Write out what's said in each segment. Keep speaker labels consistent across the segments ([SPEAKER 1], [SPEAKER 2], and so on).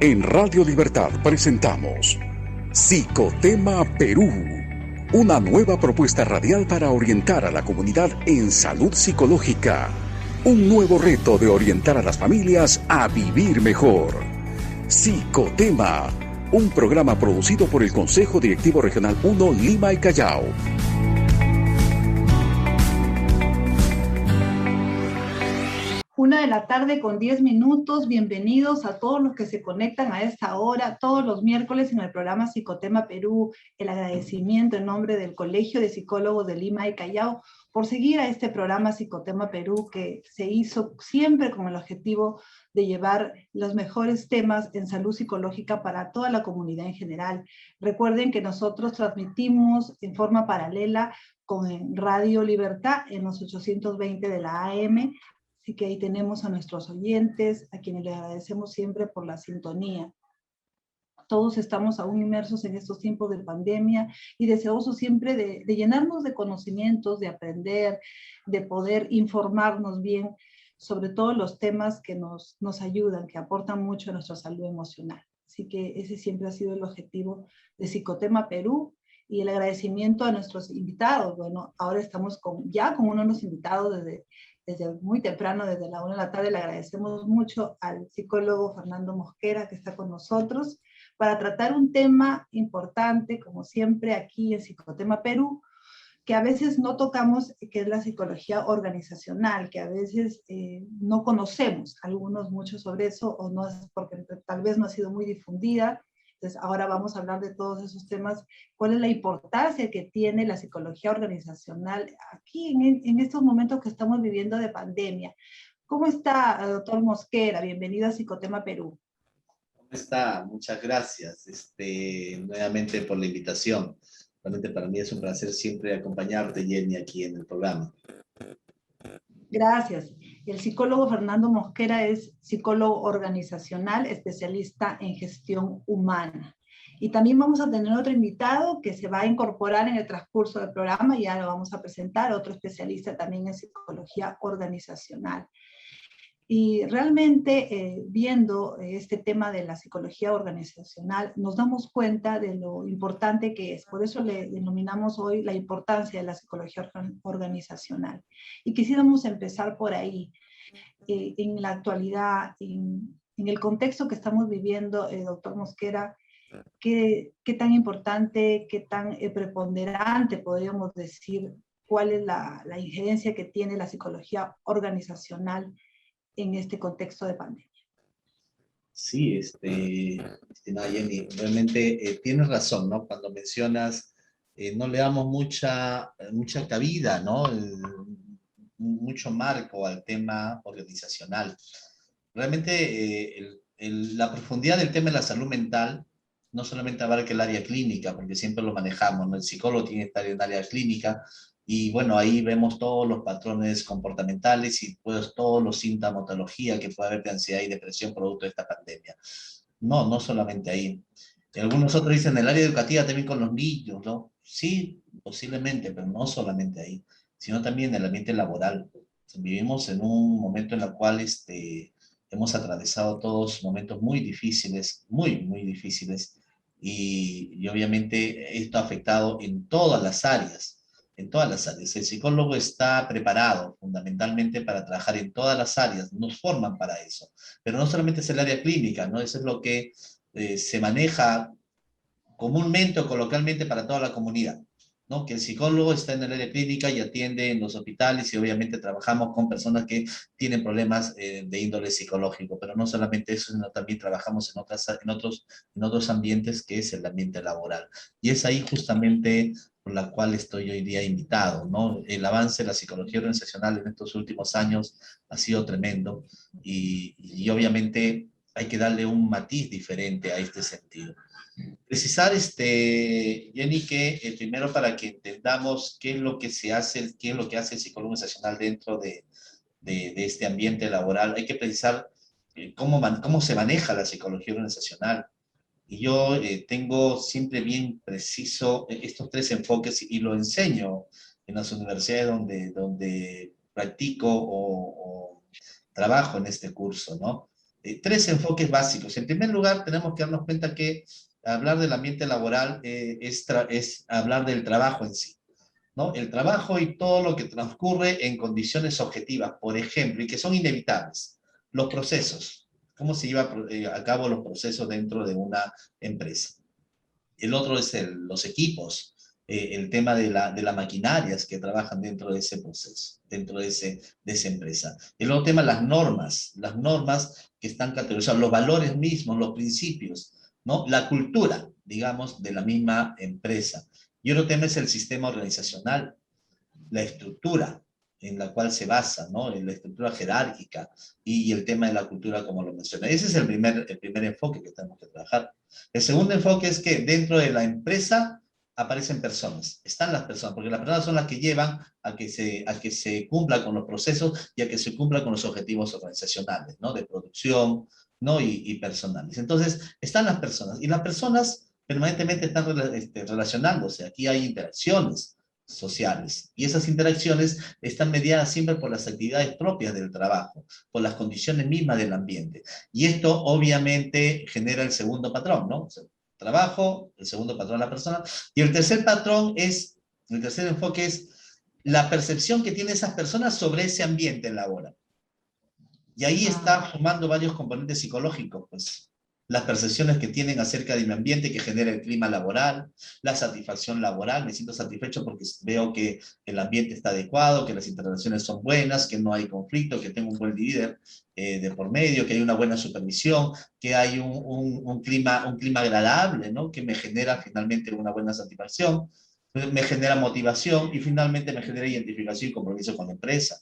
[SPEAKER 1] En Radio Libertad presentamos Psicotema Perú, una nueva propuesta radial para orientar a la comunidad en salud psicológica. Un nuevo reto de orientar a las familias a vivir mejor. Psicotema, un programa producido por el Consejo Directivo Regional 1 Lima y Callao.
[SPEAKER 2] 1:10 p.m. Bienvenidos a todos los que se conectan a esta hora, todos los miércoles en el programa Psicotema Perú. El agradecimiento en nombre del Colegio de Psicólogos de Lima y Callao por seguir a este programa Psicotema Perú, que se hizo siempre con el objetivo de llevar los mejores temas en salud psicológica para toda la comunidad en general. Recuerden que nosotros transmitimos en forma paralela con Radio Libertad en los 820 de la AM. Así que ahí tenemos a nuestros oyentes, a quienes les agradecemos siempre por la sintonía. Todos estamos aún inmersos en estos tiempos de pandemia y deseosos siempre de llenarnos de conocimientos, de aprender, de poder informarnos bien sobre todos los temas que nos ayudan, que aportan mucho a nuestra salud emocional. Así que ese siempre ha sido el objetivo de Psicotema Perú. Y el agradecimiento a nuestros invitados. Bueno, ahora estamos ya con uno de los invitados desde muy temprano, desde la 1 de la tarde. Le agradecemos mucho al psicólogo Fernando Mosquera, que está con nosotros, para tratar un tema importante, como siempre, aquí en Psicotema Perú, que a veces no tocamos, que es la psicología organizacional, que a veces no conocemos mucho sobre eso, o no es porque tal vez no ha sido muy difundida. Entonces, ahora vamos a hablar de todos esos temas, cuál es la importancia que tiene la psicología organizacional aquí en estos momentos que estamos viviendo de pandemia. ¿Cómo está, doctor Mosquera? Bienvenido a Psicotema Perú.
[SPEAKER 3] ¿Cómo está? Muchas gracias nuevamente por la invitación. Realmente para mí es un placer siempre acompañarte, Jenny, aquí en el programa.
[SPEAKER 2] Gracias. El psicólogo Fernando Mosquera es psicólogo organizacional, especialista en gestión humana. Y también vamos a tener otro invitado que se va a incorporar en el transcurso del programa, y ya lo vamos a presentar, otro especialista también en psicología organizacional. Y realmente viendo este tema de la psicología organizacional, nos damos cuenta de lo importante que es. Por eso le denominamos hoy la importancia de la psicología organizacional. Y quisiéramos empezar por ahí. En la actualidad, en el contexto que estamos viviendo, doctor Mosquera, ¿qué tan importante, qué tan preponderante podríamos decir, cuál es la injerencia que tiene la psicología organizacional en este contexto de pandemia?
[SPEAKER 3] Sí, estimada Jenny, realmente tienes razón, ¿no? Cuando mencionas, no le damos mucha cabida, ¿no? Mucho marco al tema organizacional. Realmente la profundidad del tema de la salud mental no solamente abarca el área clínica, porque siempre lo manejamos, ¿no? El psicólogo tiene que estar en el área clínica, y bueno, ahí vemos todos los patrones comportamentales y pues todos los sintomatología que puede haber de ansiedad y depresión producto de esta pandemia. No, no solamente ahí. Y algunos otros dicen el área educativa también con los niños, ¿no? Sí, posiblemente, pero no solamente ahí, sino también en el ambiente laboral. Vivimos en un momento en el cual hemos atravesado todos momentos muy difíciles, muy, muy difíciles, y obviamente esto ha afectado en todas las áreas, en todas las áreas. El psicólogo está preparado fundamentalmente para trabajar en todas las áreas, nos forman para eso, pero no solamente es el área clínica, ¿no? Eso es lo que se maneja comúnmente o coloquialmente para toda la comunidad, ¿no? Que el psicólogo está en el área clínica y atiende en los hospitales, y obviamente trabajamos con personas que tienen problemas de índole psicológico, pero no solamente eso, sino también trabajamos en otros ambientes, que es el ambiente laboral. Y es ahí justamente por la cual estoy hoy día invitado, ¿no? El avance de la psicología organizacional en estos últimos años ha sido tremendo, y obviamente hay que darle un matiz diferente a este sentido. Precisar, Jenny, que primero, para que entendamos qué es lo que se hace, qué es lo que hace el psicólogo organizacional dentro de este ambiente laboral, hay que precisar cómo se maneja la psicología organizacional. Y yo tengo siempre bien preciso estos tres enfoques, y lo enseño en las universidades donde practico o trabajo en este curso, ¿no? tres enfoques básicos. En primer lugar, tenemos que darnos cuenta que hablar del ambiente laboral es hablar del trabajo en sí, ¿no? El trabajo y todo lo que transcurre en condiciones objetivas, por ejemplo, y que son inevitables. Los procesos, cómo se lleva a cabo los procesos dentro de una empresa. El otro es los equipos, el tema de las maquinarias que trabajan dentro de ese proceso, dentro de esa empresa. El otro tema, las normas que están categorizadas, los valores mismos, los principios, ¿no? La cultura, digamos, de la misma empresa. Y otro tema es el sistema organizacional, la estructura en la cual se basa, ¿no? En la estructura jerárquica y el tema de la cultura, como lo mencioné. Ese es el primer enfoque que tenemos que trabajar. El segundo enfoque es que dentro de la empresa aparecen personas, están las personas, porque las personas son las que llevan a que se cumpla con los procesos y a que se cumpla con los objetivos organizacionales, ¿no? De producción, ¿no? Y personales. Entonces, están las personas, y las personas permanentemente están relacionándose. Aquí hay interacciones sociales, y esas interacciones están mediadas siempre por las actividades propias del trabajo, por las condiciones mismas del ambiente. Y esto obviamente genera el segundo patrón, ¿no? O sea, trabajo, el segundo patrón la persona, y el tercer enfoque es la percepción que tienen esas personas sobre ese ambiente laboral. Y ahí está formando varios componentes psicológicos, pues las percepciones que tienen acerca del ambiente que genera el clima laboral, la satisfacción laboral, me siento satisfecho porque veo que el ambiente está adecuado, que las interrelaciones son buenas, que no hay conflicto, que tengo un buen líder de por medio, que hay una buena supervisión, que hay un clima agradable, ¿no? Que me genera finalmente una buena satisfacción, me genera motivación y finalmente me genera identificación y compromiso con la empresa.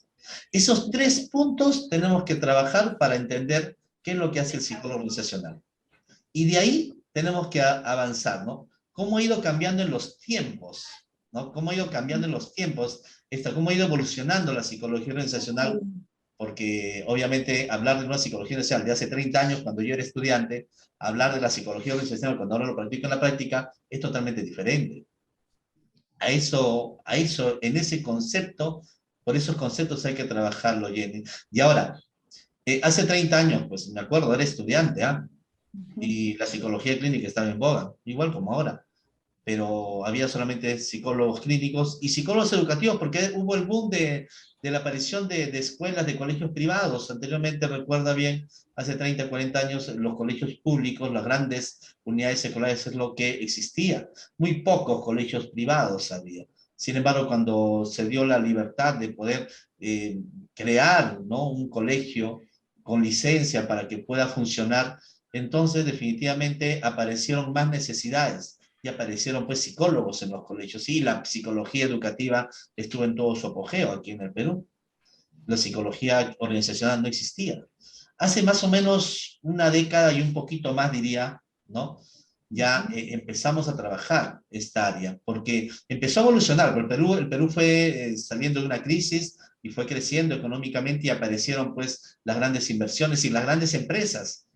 [SPEAKER 3] Esos tres puntos tenemos que trabajar para entender qué es lo que hace el psicólogo organizacional. Y de ahí tenemos que avanzar, ¿no? ¿Cómo ha ido cambiando en los tiempos? ¿No? ¿Cómo ha ido cambiando en los tiempos? ¿Cómo ha ido evolucionando la psicología organizacional? Porque obviamente hablar de una psicología organizacional de hace 30 años, cuando yo era estudiante, hablar de la psicología organizacional cuando ahora lo practico en la práctica, es totalmente diferente. En ese concepto, por esos conceptos hay que trabajarlo, Jenny. Y ahora, hace 30 años, pues me acuerdo, era estudiante, ¿ah? Y la psicología clínica estaba en boga, igual como ahora. Pero había solamente psicólogos clínicos y psicólogos educativos, porque hubo el boom de la aparición de escuelas, de colegios privados. Anteriormente, recuerda bien, hace 30, 40 años, los colegios públicos, las grandes unidades escolares es lo que existía. Muy pocos colegios privados había. Sin embargo, cuando se dio la libertad de poder crear, ¿no? Un colegio con licencia para que pueda funcionar, entonces definitivamente aparecieron más necesidades y aparecieron pues psicólogos en los colegios. Y la psicología educativa estuvo en todo su apogeo aquí en el Perú. La psicología organizacional no existía. Hace más o menos una década y un poquito más, diría, ¿no? Ya empezamos a trabajar esta área, porque empezó a evolucionar. El Perú fue saliendo de una crisis y fue creciendo económicamente y aparecieron pues las grandes inversiones y las grandes empresas.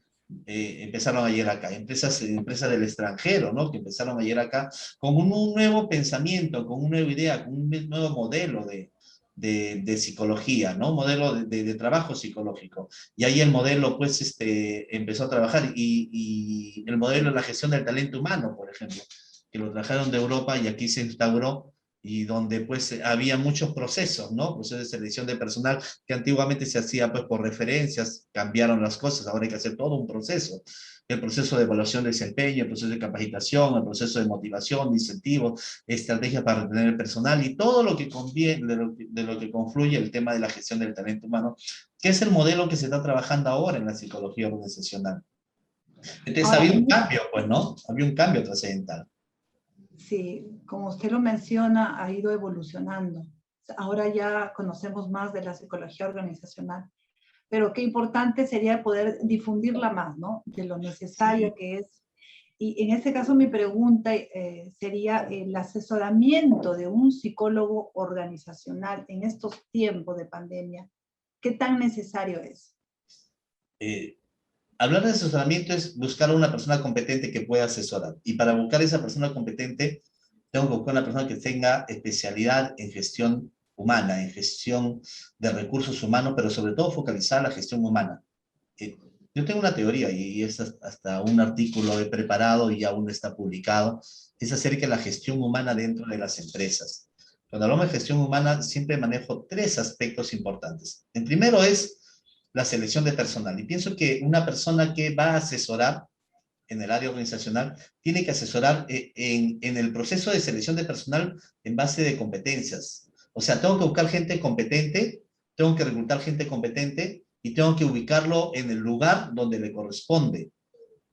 [SPEAKER 3] Empezaron a llegar acá, empresas del extranjero, ¿no? Que empezaron a llegar acá con un nuevo pensamiento, con una nueva idea, con un nuevo modelo de psicología, ¿no? Modelo de trabajo psicológico. Y ahí el modelo, pues, empezó a trabajar y el modelo de la gestión del talento humano, por ejemplo, que lo trajeron de Europa y aquí se instauró y donde pues había muchos procesos, ¿no? Procesos de selección de personal que antiguamente se hacía pues por referencias, cambiaron las cosas, ahora hay que hacer todo un proceso. El proceso de evaluación de desempeño, el proceso de capacitación, el proceso de motivación, de incentivos, estrategias para retener el personal y todo lo que conviene, de lo que confluye el tema de la gestión del talento humano, que es el modelo que se está trabajando ahora en la psicología organizacional. Entonces
[SPEAKER 2] Ahora,
[SPEAKER 3] había un cambio, pues, ¿no? Había un cambio trascendental.
[SPEAKER 2] sí, como usted lo menciona, ha ido evolucionando. Ahora ya conocemos más de la psicología organizacional, pero qué importante sería poder difundirla más, ¿no? De lo necesario que es. Y en este caso mi pregunta sería el asesoramiento de un psicólogo organizacional en estos tiempos de pandemia. ¿Qué tan necesario es?
[SPEAKER 3] Hablar de asesoramiento es buscar a una persona competente que pueda asesorar. Y para buscar a esa persona competente, tengo que buscar una persona que tenga especialidad en gestión humana, en gestión de recursos humanos, pero sobre todo focalizada en la gestión humana. Yo tengo una teoría y es hasta un artículo he preparado y aún no está publicado, es acerca de la gestión humana dentro de las empresas. Cuando hablamos de gestión humana, siempre manejo tres aspectos importantes. El primero es la selección de personal. Y pienso que una persona que va a asesorar en el área organizacional tiene que asesorar en el proceso de selección de personal en base de competencias. O sea, tengo que buscar gente competente, tengo que reclutar gente competente y tengo que ubicarlo en el lugar donde le corresponde.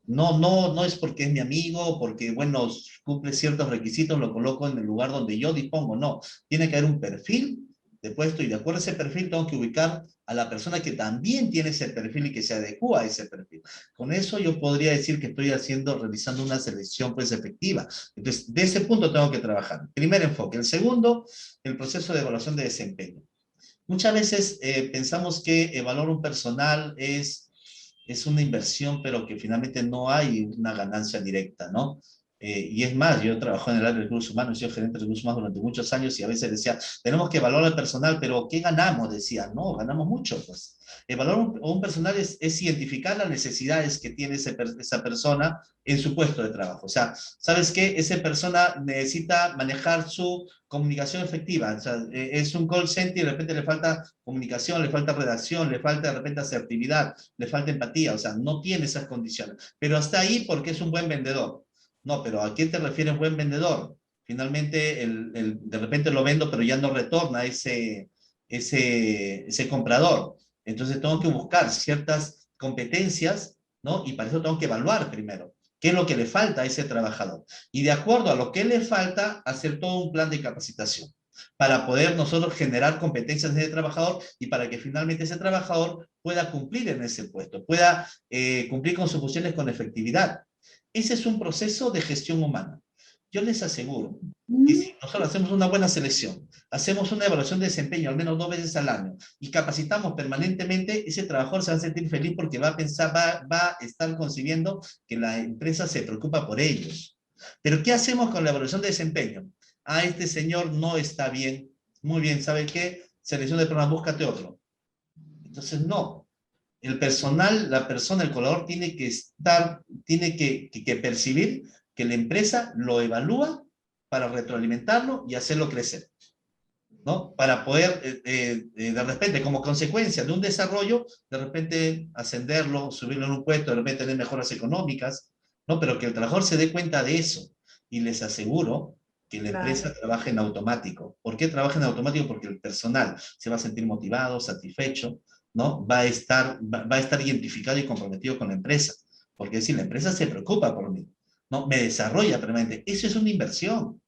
[SPEAKER 3] No es porque es mi amigo, porque, bueno, cumple ciertos requisitos, lo coloco en el lugar donde yo dispongo, no. Tiene que haber un perfil de puesto y de acuerdo a ese perfil tengo que ubicar a la persona que también tiene ese perfil y que se adecua a ese perfil. Con eso yo podría decir que estoy realizando una selección pues efectiva. Entonces, de ese punto tengo que trabajar. Primer enfoque. El segundo, el proceso de evaluación de desempeño. Muchas veces pensamos que evaluar un personal es una inversión, pero que finalmente no hay una ganancia directa, ¿no? Y es más, yo trabajo en el área de recursos humanos, he sido gerente de recursos humanos durante muchos años y a veces decía, tenemos que evaluar al personal, pero ¿qué ganamos? Decía, no, ganamos mucho, pues. Evaluar un personal es identificar las necesidades que tiene esa persona en su puesto de trabajo. O sea, ¿sabes qué? Esa persona necesita manejar su comunicación efectiva. O sea, es un call center y de repente le falta comunicación, le falta redacción, le falta de repente asertividad, le falta empatía. O sea, no tiene esas condiciones. Pero hasta ahí porque es un buen vendedor. No, pero ¿a qué te refieres buen vendedor? Finalmente, de repente lo vendo, pero ya no retorna ese comprador. Entonces tengo que buscar ciertas competencias, ¿no? Y para eso tengo que evaluar primero qué es lo que le falta a ese trabajador. Y de acuerdo a lo que le falta, hacer todo un plan de capacitación para poder nosotros generar competencias de ese trabajador y para que finalmente ese trabajador pueda cumplir en ese puesto, pueda cumplir con sus funciones con efectividad. Ese es un proceso de gestión humana. Yo les aseguro que si nosotros hacemos una buena selección, hacemos una evaluación de desempeño al menos 2 veces al año y capacitamos permanentemente, ese trabajador se va a sentir feliz porque va a pensar, va a estar concibiendo que la empresa se preocupa por ellos. Pero ¿qué hacemos con la evaluación de desempeño? Ah, este señor no está bien. Muy bien, ¿sabe qué? Selección de personas, búscate otro. Entonces, no. El personal, la persona, el colaborador tiene que tiene que percibir que la empresa lo evalúa para retroalimentarlo y hacerlo crecer, ¿no? Para poder, de repente, como consecuencia de un desarrollo, de repente ascenderlo, subirlo en un puesto, de repente tener mejoras económicas, ¿no? Pero que el trabajador se dé cuenta de eso. Y les aseguro que la empresa
[SPEAKER 2] Claro.
[SPEAKER 3] trabaja en automático. ¿Por qué trabaja en automático? Porque el personal se va a sentir motivado, satisfecho, ¿no? Va a estar identificado y comprometido con la empresa. Porque si la empresa se preocupa por mí, ¿no? Me desarrolla permanente. Eso es una inversión.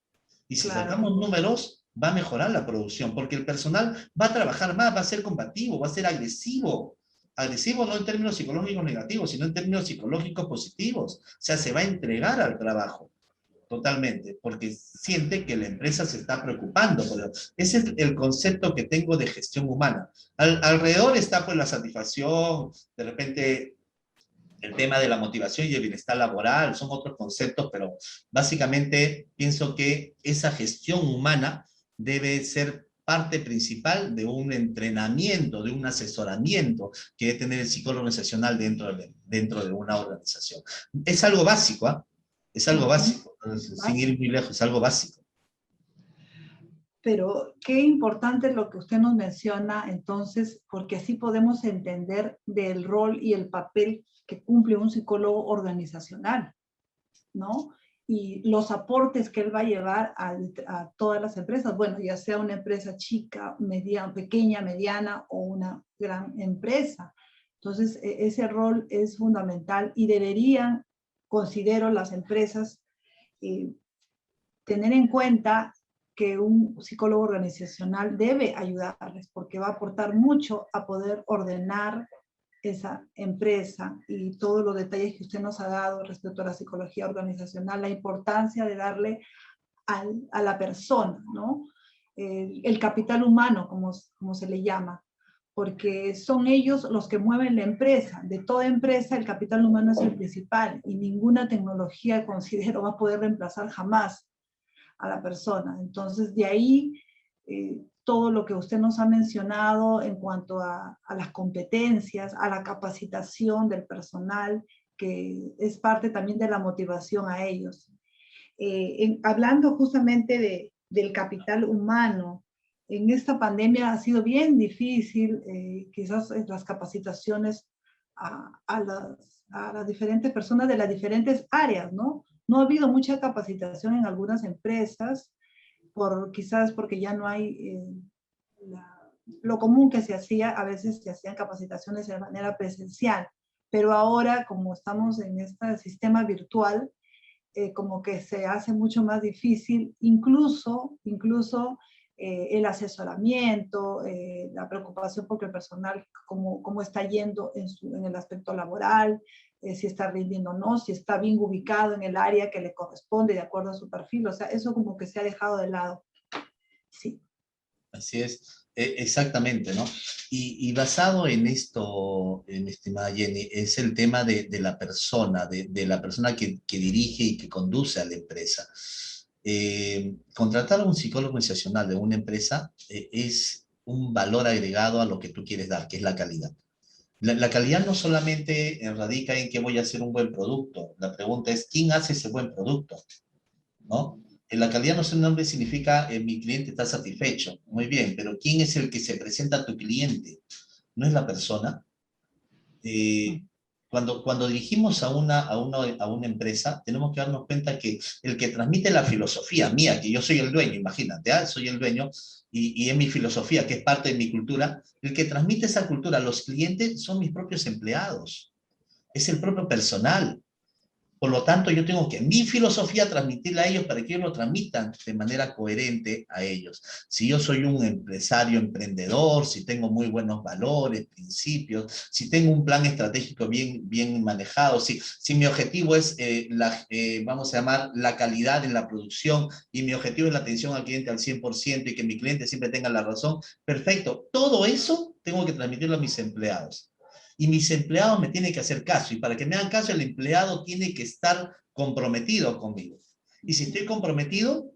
[SPEAKER 3] Y si
[SPEAKER 2] Claro.
[SPEAKER 3] sacamos números, va a mejorar la producción, porque el personal va a trabajar más, va a ser combativo, va a ser agresivo. Agresivo no en términos psicológicos negativos, sino en términos psicológicos positivos. O sea, se va a entregar al trabajo totalmente, porque siente que la empresa se está preocupando por él. Ese es el concepto que tengo de gestión humana. Alrededor está pues la satisfacción, de repente el tema de la motivación y el bienestar laboral, son otros conceptos, pero básicamente pienso que esa gestión humana debe ser parte principal de un entrenamiento, de un asesoramiento que debe tener el psicólogo organizacional dentro de una organización. Es algo básico, ¿eh? Es algo básico, sin ir muy lejos, es algo básico.
[SPEAKER 2] Pero qué importante lo que usted nos menciona entonces, porque así podemos entender del rol y el papel que cumple un psicólogo organizacional, ¿no? Y los aportes que él va a llevar a todas las empresas, bueno, ya sea una empresa chica, mediana, pequeña, mediana o una gran empresa. Entonces, ese rol es fundamental y deberían, considero las empresas, eh, tener en cuenta que un psicólogo organizacional debe ayudarles porque va a aportar mucho a poder ordenar esa empresa y todos los detalles que usted nos ha dado respecto a la psicología organizacional, la importancia de darle a la persona, ¿no? El capital humano, como se le llama, porque son ellos los que mueven la empresa. De toda empresa, el capital humano es el principal y ninguna tecnología, considero, va a poder reemplazar jamás a la persona. Entonces, de ahí todo lo que usted nos ha mencionado en cuanto a las competencias, a la capacitación del personal, que es parte también de la motivación a ellos. Hablando justamente del capital humano, en esta pandemia ha sido bien difícil, quizás las capacitaciones a las diferentes personas de las diferentes áreas, ¿no? No ha habido mucha capacitación en algunas empresas, quizás porque ya no hay lo común que se hacía, a veces se hacían capacitaciones de manera presencial, pero ahora como estamos en este sistema virtual, como que se hace mucho más difícil, incluso el asesoramiento, la preocupación porque el personal, cómo está yendo en el aspecto laboral, si está rindiendo o no, si está bien ubicado en el área que le corresponde de acuerdo a su perfil. O sea, eso como que se ha dejado de lado. Sí.
[SPEAKER 3] Así es, exactamente, ¿no? Y basado en esto, estimada Jenny, es el tema de la persona, de la persona que dirige y que conduce a la empresa. Contratar a un psicólogo organizacional de una empresa es un valor agregado a lo que tú quieres dar, que es la calidad. La calidad no solamente radica en que voy a hacer un buen producto, la pregunta es, ¿quién hace ese buen producto? ¿No? La calidad no solamente significa mi cliente está satisfecho, muy bien, pero ¿quién es el que se presenta a tu cliente? ¿No es la persona? Cuando dirigimos a una empresa, tenemos que darnos cuenta que el que transmite la filosofía mía, que yo soy el dueño, imagínate, soy el dueño, y es mi filosofía, que es parte de mi cultura, el que transmite esa cultura a los clientes son mis propios empleados, es el propio personal. Por lo tanto, yo tengo que mi filosofía transmitirla a ellos para que ellos lo transmitan de manera coherente a ellos. Si yo soy un empresario emprendedor, si tengo muy buenos valores, principios, si tengo un plan estratégico bien manejado, si mi objetivo es, vamos a llamar, la calidad en la producción y mi objetivo es la atención al cliente al 100% y que mi cliente siempre tenga la razón, perfecto. Todo eso tengo que transmitirlo a mis empleados. Y mis empleados me tienen que hacer caso. Y para que me hagan caso, el empleado tiene que estar comprometido conmigo. Y si estoy comprometido,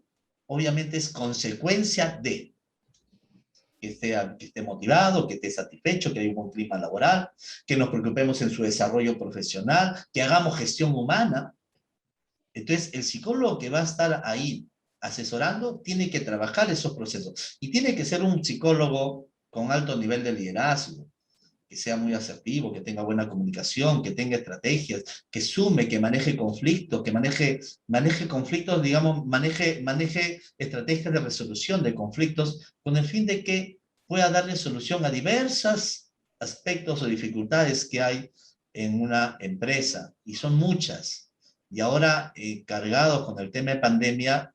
[SPEAKER 3] obviamente es consecuencia de que esté motivado, que esté satisfecho, que haya un buen clima laboral, que nos preocupemos en su desarrollo profesional, que hagamos gestión humana. Entonces, el psicólogo que va a estar ahí asesorando tiene que trabajar esos procesos. Y tiene que ser un psicólogo con alto nivel de liderazgo, que sea muy asertivo, que tenga buena comunicación, que tenga estrategias, que sume, que maneje conflictos, que maneje conflictos, digamos, maneje estrategias de resolución de conflictos con el fin de que pueda darle solución a diversos aspectos o dificultades que hay en una empresa, y son muchas. Y ahora, cargados con el tema de pandemia,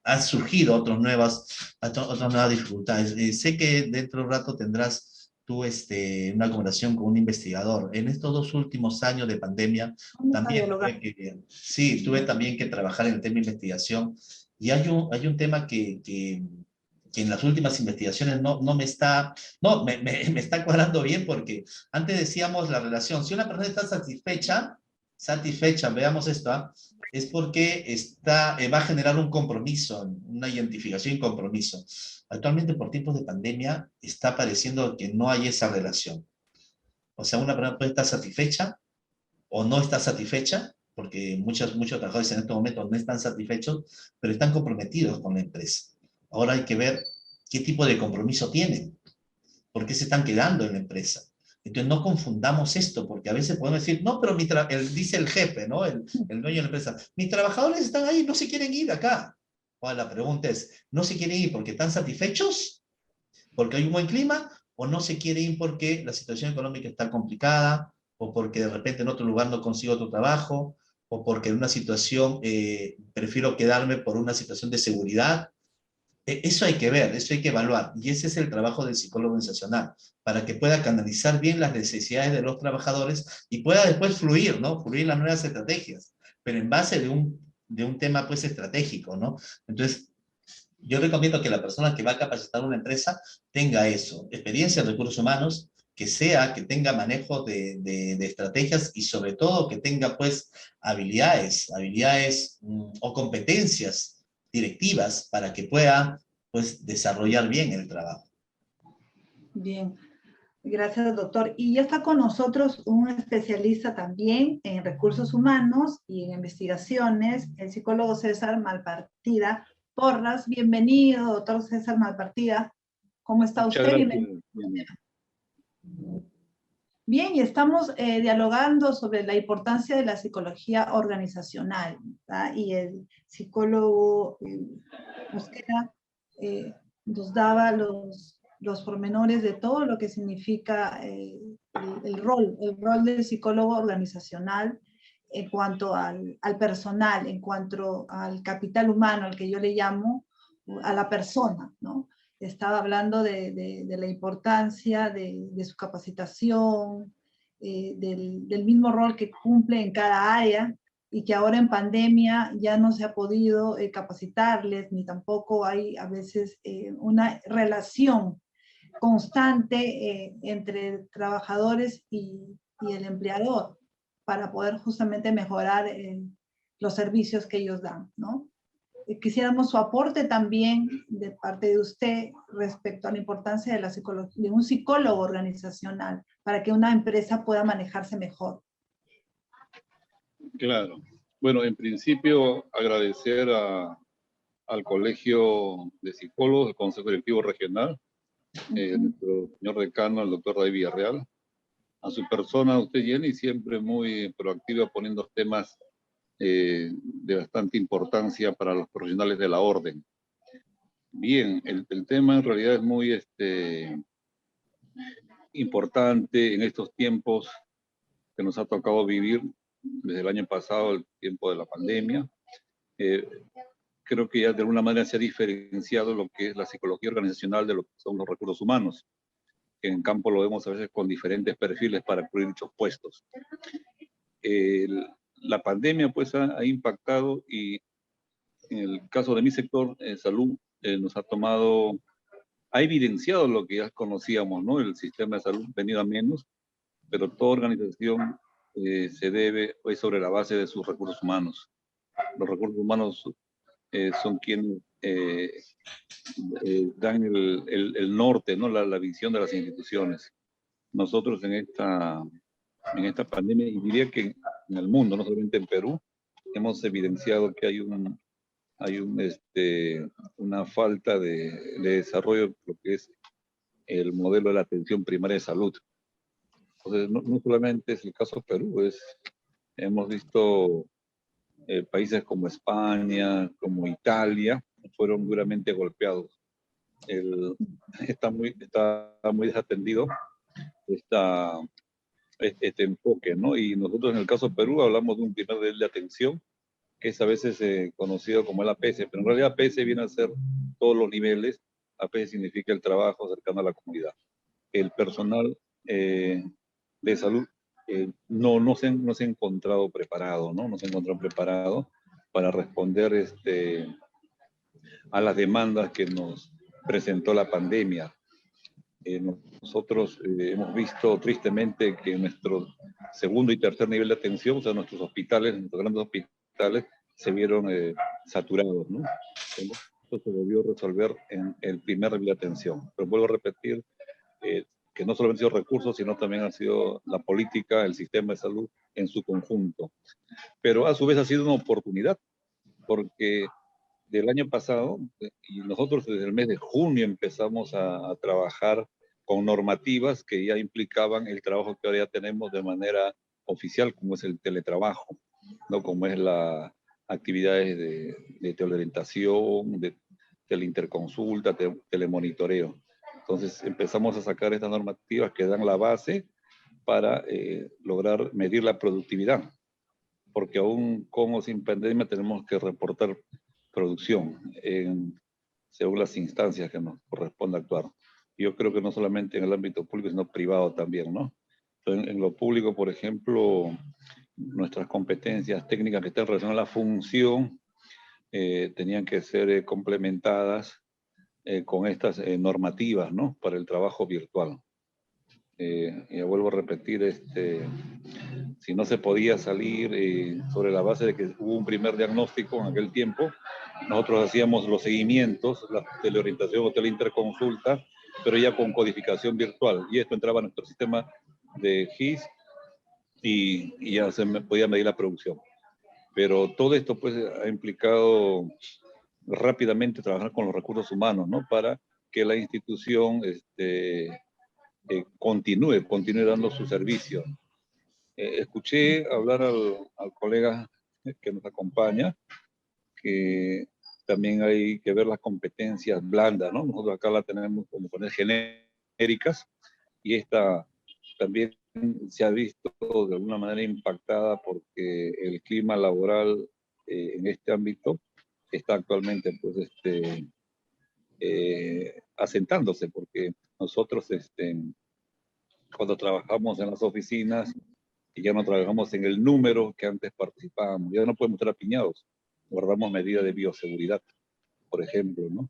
[SPEAKER 3] han surgido otras nuevas dificultades. Sé que dentro de un rato tendrás tú una conversación con un investigador. En estos 2 últimos años de pandemia, también tuve también que trabajar en el tema de investigación, y hay un tema que en las últimas investigaciones me está cuadrando bien, porque antes decíamos la relación, si una persona está satisfecha, veamos esto, es porque va a generar un compromiso, una identificación y compromiso. Actualmente, por tiempos de pandemia, está pareciendo que no hay esa relación. O sea, una persona puede estar satisfecha o no está satisfecha, porque muchos trabajadores en estos momentos no están satisfechos, pero están comprometidos con la empresa. Ahora hay que ver qué tipo de compromiso tienen, por qué se están quedando en la empresa. Entonces no confundamos esto, porque a veces podemos decir, no, pero dice el jefe, ¿no? El dueño de la empresa, mis trabajadores están ahí, no se quieren ir acá. Ahora la pregunta es, ¿no se quieren ir porque están satisfechos? ¿Porque hay un buen clima? ¿O no se quieren ir porque la situación económica está complicada? ¿O porque de repente en otro lugar no consigo otro trabajo? ¿O porque en una situación prefiero quedarme por una situación de seguridad? Eso hay que ver, eso hay que evaluar, y ese es el trabajo del psicólogo organizacional, para que pueda canalizar bien las necesidades de los trabajadores y pueda después fluir, ¿no? Fluir las nuevas estrategias, pero en base de un tema, pues, estratégico, ¿no? Entonces, yo recomiendo que la persona que va a capacitar una empresa tenga eso, experiencia en recursos humanos, que tenga manejo de estrategias, y sobre todo que tenga, pues, habilidades o competencias directivas para que pueda pues desarrollar bien el trabajo.
[SPEAKER 2] Bien, gracias, doctor. Y ya está con nosotros un especialista también en recursos humanos y en investigaciones, el psicólogo César Malpartida Porras. Bienvenido, doctor César Malpartida. ¿Cómo está
[SPEAKER 4] Muchas
[SPEAKER 2] usted?
[SPEAKER 4] gracias.
[SPEAKER 2] Bienvenido. Bien, y estamos dialogando sobre la importancia de la psicología organizacional, ¿verdad? Y el psicólogo Mosquera nos daba los pormenores de todo lo que significa el rol del psicólogo organizacional en cuanto al personal, en cuanto al capital humano, al que yo le llamo a la persona, ¿no? Estaba hablando de la importancia de su capacitación, del mismo rol que cumple en cada área, y que ahora en pandemia ya no se ha podido capacitarles, ni tampoco hay a veces una relación constante entre trabajadores y el empleador para poder justamente mejorar los servicios que ellos dan, ¿no? Quisiéramos su aporte también de parte de usted respecto a la importancia de la psicología, de un psicólogo organizacional para que una empresa pueda manejarse mejor.
[SPEAKER 4] Claro. Bueno, en principio agradecer al Colegio de Psicólogos, el Consejo Directivo Regional, nuestro señor decano, el doctor David Villarreal, a su persona, a usted Jenny, siempre muy proactiva poniendo temas de bastante importancia para los profesionales de la orden. Bien, el tema en realidad es muy importante en estos tiempos que nos ha tocado vivir desde el año pasado, el tiempo de la pandemia. Creo que ya de alguna manera se ha diferenciado lo que es la psicología organizacional de lo que son los recursos humanos, que en campo lo vemos a veces con diferentes perfiles para cubrir dichos puestos. La pandemia pues ha impactado, y en el caso de mi sector, salud, nos ha evidenciado lo que ya conocíamos, ¿no? El sistema de salud venido a menos, pero toda organización se debe hoy sobre la base de sus recursos humanos. Los recursos humanos son quienes dan el norte, ¿no? La visión de las instituciones. Nosotros en esta pandemia, y diría que en el mundo, no solamente en Perú, hemos evidenciado que hay una falta de desarrollo de lo que es el modelo de la atención primaria de salud. Entonces, no solamente es el caso de Perú, hemos visto países como España, como Italia, fueron duramente golpeados. Está muy desatendido este enfoque, ¿no? Y nosotros en el caso de Perú hablamos de un primer nivel de atención, que es a veces conocido como el APS, pero en realidad APS viene a ser todos los niveles. APS significa el trabajo cercano a la comunidad. El personal de salud no se ha encontrado preparado, ¿no? No se ha encontrado preparado para responder a las demandas que nos presentó la pandemia. Nosotros hemos visto tristemente que nuestro segundo y tercer nivel de atención, o sea, nuestros hospitales, nuestros grandes hospitales, se vieron saturados, ¿no? Esto se debió resolver en el primer nivel de atención. Pero vuelvo a repetir que no solamente han sido recursos, sino también ha sido la política, el sistema de salud en su conjunto. Pero a su vez ha sido una oportunidad, porque del año pasado, y nosotros desde el mes de junio empezamos a trabajar con normativas que ya implicaban el trabajo que ahora ya tenemos de manera oficial, como es el teletrabajo, ¿no? Como es las actividades de teleorientación, de teleinterconsulta, telemonitoreo. Entonces empezamos a sacar estas normativas que dan la base para lograr medir la productividad, porque aún con o sin pandemia tenemos que reportar producción según las instancias que nos corresponde actuar. Yo creo que no solamente en el ámbito público, sino privado también, ¿no? Entonces, en lo público, por ejemplo, nuestras competencias técnicas que están relacionadas a la función tenían que ser complementadas con estas normativas, ¿no? Para el trabajo virtual. Y vuelvo a repetir, si no se podía salir sobre la base de que hubo un primer diagnóstico en aquel tiempo, nosotros hacíamos los seguimientos, la teleorientación o teleinterconsulta, pero ya con codificación virtual. Y esto entraba a nuestro sistema de GIS y ya se podía medir la producción. Pero todo esto pues ha implicado rápidamente trabajar con los recursos humanos, ¿no? Para que la institución continúe dando su servicio. Escuché hablar al colega que nos acompaña, que también hay que ver las competencias blandas, ¿no? Nosotros acá la tenemos como poner genéricas, y esta también se ha visto de alguna manera impactada porque el clima laboral en este ámbito está actualmente pues asentándose, porque nosotros cuando trabajamos en las oficinas y ya no trabajamos en el número que antes participábamos, ya no podemos estar apiñados, guardamos medidas de bioseguridad, por ejemplo, ¿no?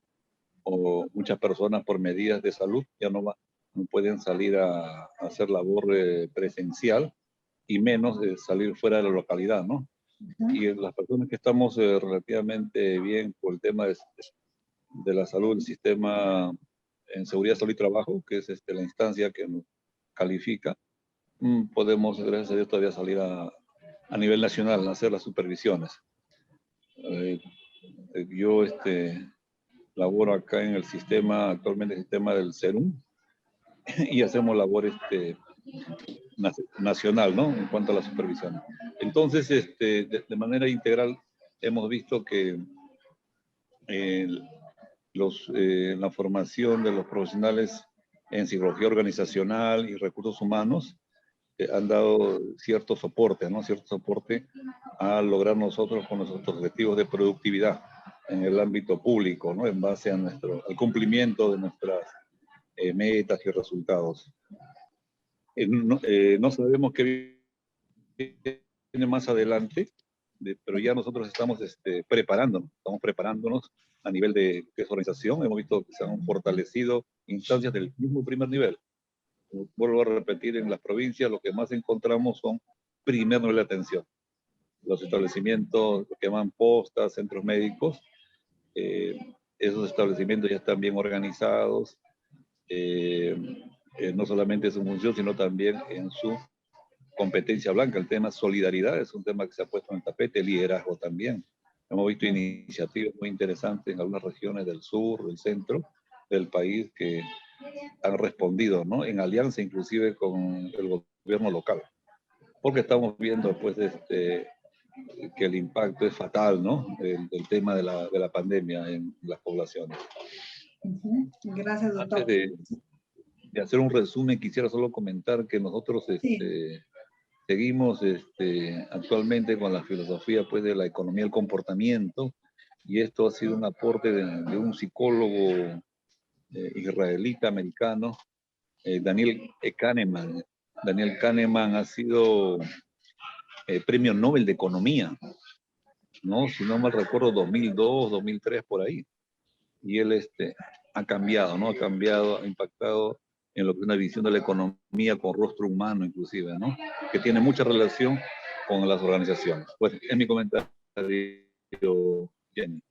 [SPEAKER 4] O muchas personas por medidas de salud ya no pueden salir a hacer labor presencial, y menos salir fuera de la localidad, ¿no? Y las personas que estamos relativamente bien por el tema de la salud, el sistema en seguridad, salud y trabajo, que es la instancia que nos califica, podemos, gracias a Dios, todavía salir a nivel nacional a hacer las supervisiones. Yo laboro acá en el sistema, actualmente el sistema del CERUM, y hacemos labor nacional, ¿no? En cuanto a la supervisión. Entonces, de manera integral, hemos visto que la formación de los profesionales en psicología organizacional y recursos humanos han dado cierto soporte, ¿no? Cierto soporte a lograr nosotros con nuestros objetivos de productividad en el ámbito público, ¿no? En base a al cumplimiento de nuestras metas y resultados. No sabemos qué viene más adelante, pero ya nosotros estamos preparándonos a nivel de organización. Hemos visto que se han fortalecido instancias del mismo primer nivel. Vuelvo a repetir, en las provincias lo que más encontramos son primer nivel de atención. Los establecimientos que llaman postas, centros médicos, esos establecimientos ya están bien organizados, no solamente en su función, sino también en su competencia blanca. El tema solidaridad es un tema que se ha puesto en el tapete, liderazgo también. Hemos visto iniciativas muy interesantes en algunas regiones del sur, del centro del país, que han respondido, ¿no? En alianza inclusive con el gobierno local, porque estamos viendo pues que el impacto es fatal, ¿no? El tema de la pandemia en las poblaciones.
[SPEAKER 2] Gracias, doctor.
[SPEAKER 4] Antes de hacer un resumen, quisiera solo comentar que nosotros seguimos actualmente con la filosofía pues de la economía del comportamiento, y esto ha sido un aporte de un psicólogo israelita americano, Daniel Kahneman. Daniel Kahneman ha sido premio Nobel de Economía, ¿no? Si no mal recuerdo, 2002, 2003, por ahí. Y él ha cambiado, ¿no? Ha impactado en lo que es una visión de la economía con rostro humano, inclusive, ¿no? Que tiene mucha relación con las organizaciones. Pues es mi comentario, Jenny.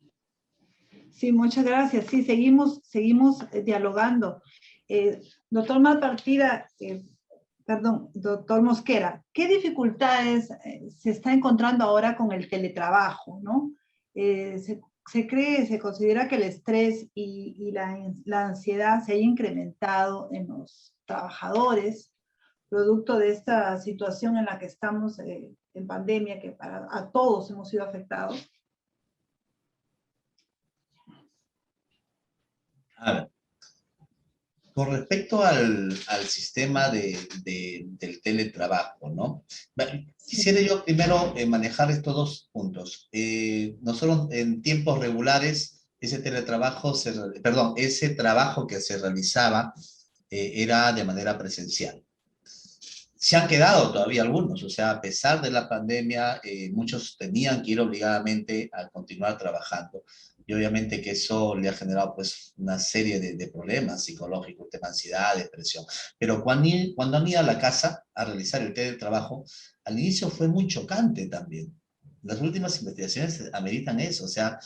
[SPEAKER 2] Sí, muchas gracias. Sí, seguimos dialogando. Doctor Malpartida, doctor Mosquera, ¿qué dificultades se está encontrando ahora con el teletrabajo, ¿no? Se considera que el estrés y la ansiedad se haya incrementado en los trabajadores, producto de esta situación en la que estamos en pandemia, que a todos hemos sido afectados.
[SPEAKER 3] A ver, con respecto al sistema del teletrabajo, ¿no? Quisiera yo primero manejar estos dos puntos. Nosotros en tiempos regulares, ese trabajo que se realizaba era de manera presencial. Se han quedado todavía algunos, o sea, a pesar de la pandemia, muchos tenían que ir obligadamente a continuar trabajando. Y obviamente que eso le ha generado pues una serie de problemas psicológicos, de ansiedad, depresión. Pero cuando han ido a la casa a realizar el teletrabajo, al inicio fue muy chocante también. las últimas investigaciones ameritan eso, o sea,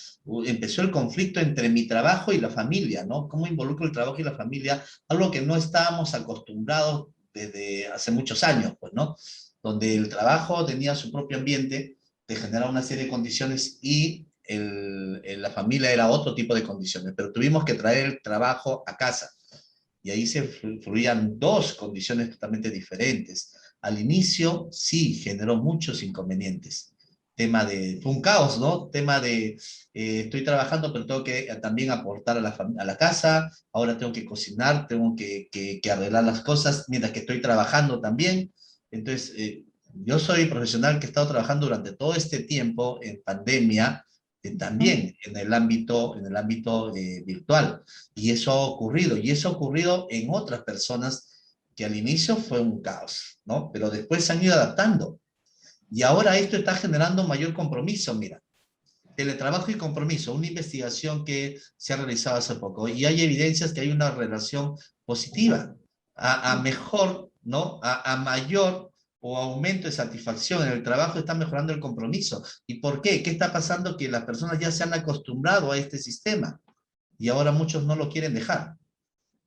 [SPEAKER 3] empezó el conflicto entre mi trabajo y la familia, ¿no? ¿Cómo involucro el trabajo y la familia? Algo que no estábamos acostumbrados desde hace muchos años, pues, ¿no? Donde el trabajo tenía su propio ambiente, te generaba una serie de condiciones y la familia era otro tipo de condiciones, pero tuvimos que traer el trabajo a casa y ahí se fluían dos condiciones totalmente diferentes. Al inicio sí generó muchos inconvenientes. Fue un caos, ¿no? Tema de, estoy trabajando, pero tengo que también aportar a la casa, ahora tengo que cocinar, tengo que arreglar las cosas, mientras que estoy trabajando también. Entonces, yo soy profesional que he estado trabajando durante todo este tiempo en pandemia, también en el ámbito virtual. Y eso ha ocurrido, y eso ha ocurrido en otras personas que al inicio fue un caos, ¿no? Pero después se han ido adaptando. Y ahora esto está generando mayor compromiso, mira. Teletrabajo y compromiso, una investigación que se ha realizado hace poco, y hay evidencias que hay una relación positiva, a mejor, ¿no? A mayor o aumento de satisfacción en el trabajo está mejorando el compromiso. ¿Y por qué? ¿Qué está pasando? Que las personas ya se han acostumbrado a este sistema y ahora muchos no lo quieren dejar,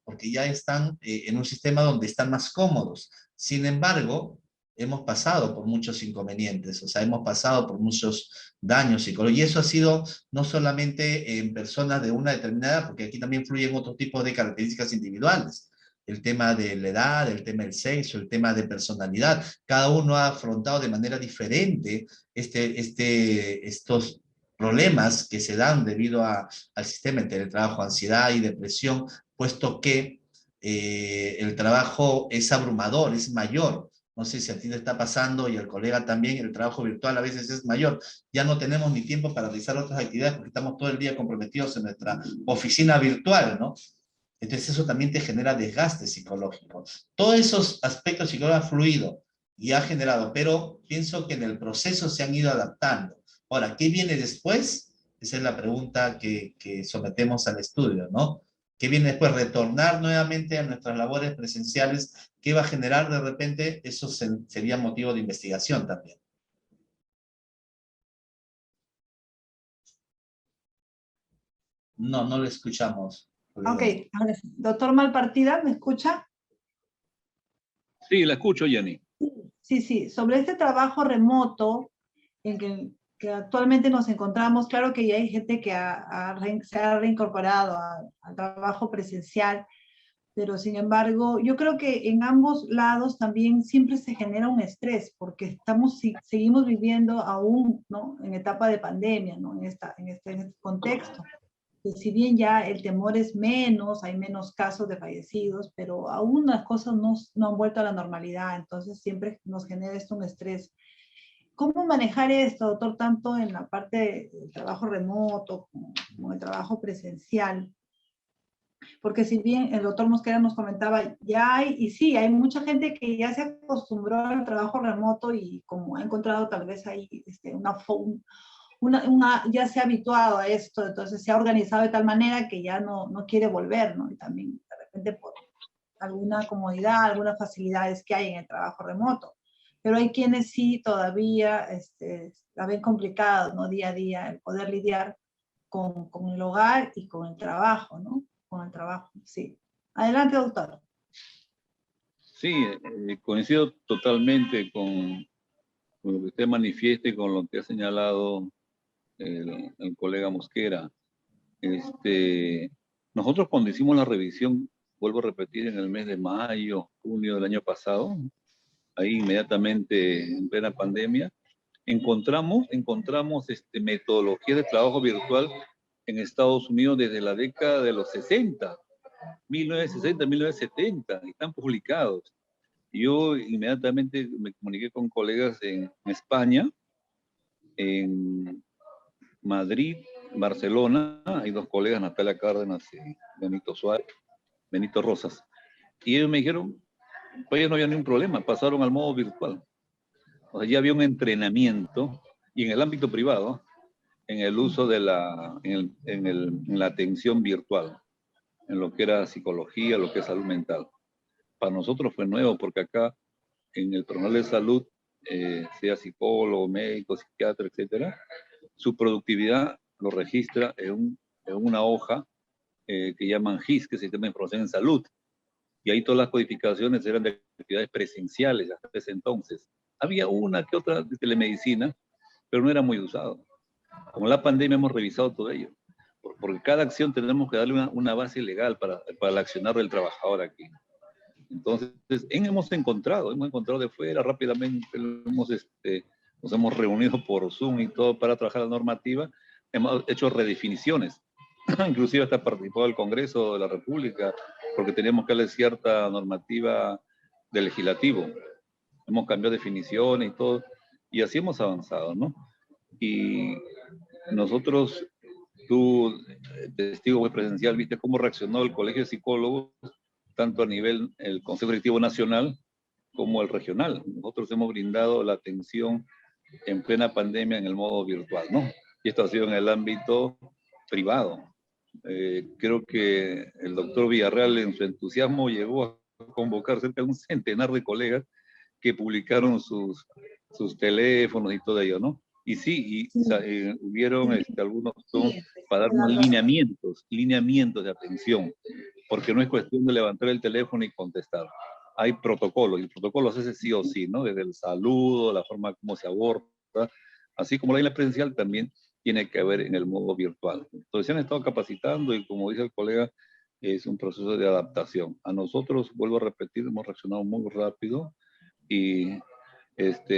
[SPEAKER 3] porque ya están en un sistema donde están más cómodos. Sin embargo, hemos pasado por muchos inconvenientes, o sea, hemos pasado por muchos daños psicológicos, y eso ha sido no solamente en personas de una determinada, porque aquí también fluyen otros tipos de características individuales, el tema de la edad, el tema del sexo, el tema de personalidad, cada uno ha afrontado de manera diferente estos problemas que se dan debido al sistema entre el trabajo, ansiedad y depresión, puesto que el trabajo es abrumador, es mayor. No sé si a ti te está pasando y al colega también, el trabajo virtual a veces es mayor. Ya no tenemos ni tiempo para realizar otras actividades porque estamos todo el día comprometidos en nuestra oficina virtual, ¿no? Entonces eso también te genera desgaste psicológico. Todos esos aspectos psicológicos han fluido y ha generado, pero pienso que en el proceso se han ido adaptando. Ahora, ¿qué viene después? Esa es la pregunta que sometemos al estudio, ¿no? ¿Qué viene después? Retornar nuevamente a nuestras labores presenciales. ¿Qué va a generar de repente? Eso sería motivo de investigación también. No, no lo escuchamos.
[SPEAKER 2] Ok, ahora sí. Doctor Malpartida, ¿me escucha?
[SPEAKER 4] Sí, la escucho, Jenny.
[SPEAKER 2] Sí, sí. Sobre este trabajo remoto en que actualmente nos encontramos, claro que ya hay gente que se ha reincorporado al trabajo presencial, pero sin embargo, yo creo que en ambos lados también siempre se genera un estrés, porque seguimos viviendo aún, ¿no? En etapa de pandemia, ¿no? En este contexto. Que si bien ya el temor es menos, hay menos casos de fallecidos, pero aún las cosas no han vuelto a la normalidad, entonces siempre nos genera esto un estrés. ¿Cómo manejar esto, doctor, tanto en la parte del trabajo remoto como el trabajo presencial? Porque si bien el doctor Mosquera nos comentaba, ya hay, y sí, hay mucha gente que ya se acostumbró al trabajo remoto y como ha encontrado tal vez ahí ya se ha habituado a esto, entonces se ha organizado de tal manera que ya no quiere volver, ¿no? Y también de repente por alguna comodidad, algunas facilidades que hay en el trabajo remoto. Pero hay quienes sí todavía la ven complicado, ¿no? Día a día, el poder lidiar con el hogar y con el trabajo, ¿no? Con el trabajo, sí. Adelante, doctor.
[SPEAKER 4] Sí, coincido totalmente con lo que usted manifiesta y con lo que ha señalado el colega Mosquera. Nosotros cuando hicimos la revisión, vuelvo a repetir, en el mes de mayo, junio del año pasado, ahí inmediatamente en plena pandemia, encontramos metodología de trabajo virtual en Estados Unidos desde la década de los 60, 1960, 1970, están publicados. Yo inmediatamente me comuniqué con colegas en España, en Madrid, Barcelona, hay dos colegas, Natalia Cárdenas y Benito Suárez, Benito Rosas, y ellos me dijeron, pues no había ningún problema, pasaron al modo virtual. O sea, ya había un entrenamiento, y en el ámbito privado, en el uso de en la atención virtual, en lo que era psicología, lo que es salud mental. Para nosotros fue nuevo, porque acá, en el personal de salud, sea psicólogo, médico, psiquiatra, etcétera, su productividad lo registra en una hoja que llaman GIS, que es el Sistema de Información en Salud. Y ahí todas las codificaciones eran de actividades presenciales hasta ese entonces. Había una que otra de telemedicina, pero no era muy usado. Con la pandemia hemos revisado todo ello, porque cada acción tenemos que darle una base legal para el accionar del trabajador aquí. Entonces, hemos encontrado de fuera rápidamente, nos hemos reunido por Zoom y todo para trabajar la normativa, hemos hecho redefiniciones, inclusive hasta participó del Congreso de la República, porque teníamos que darle cierta normativa del legislativo. Hemos cambiado definiciones y todo, y así hemos avanzado, ¿no? Y nosotros, tú, testigo presencial, viste cómo reaccionó el Colegio de Psicólogos, tanto a nivel el Consejo Directivo Nacional como el regional. Nosotros hemos brindado la atención en plena pandemia en el modo virtual, ¿no? Y esto ha sido en el ámbito privado. Creo que el doctor Villarreal en su entusiasmo llegó a convocar cerca de un centenar de colegas que publicaron sus teléfonos y todo ello, ¿no? Y sí, hubieron algunos para dar unos lineamientos de atención, porque no es cuestión de levantar el teléfono y contestar. Hay protocolos, y el protocolo se hace sí o sí, ¿no? Desde el saludo, la forma como se aborda, así como la isla presencial también tiene que haber en el modo virtual. Entonces se han estado capacitando y como dice el colega, es un proceso de adaptación. A nosotros, vuelvo a repetir, hemos reaccionado muy rápido y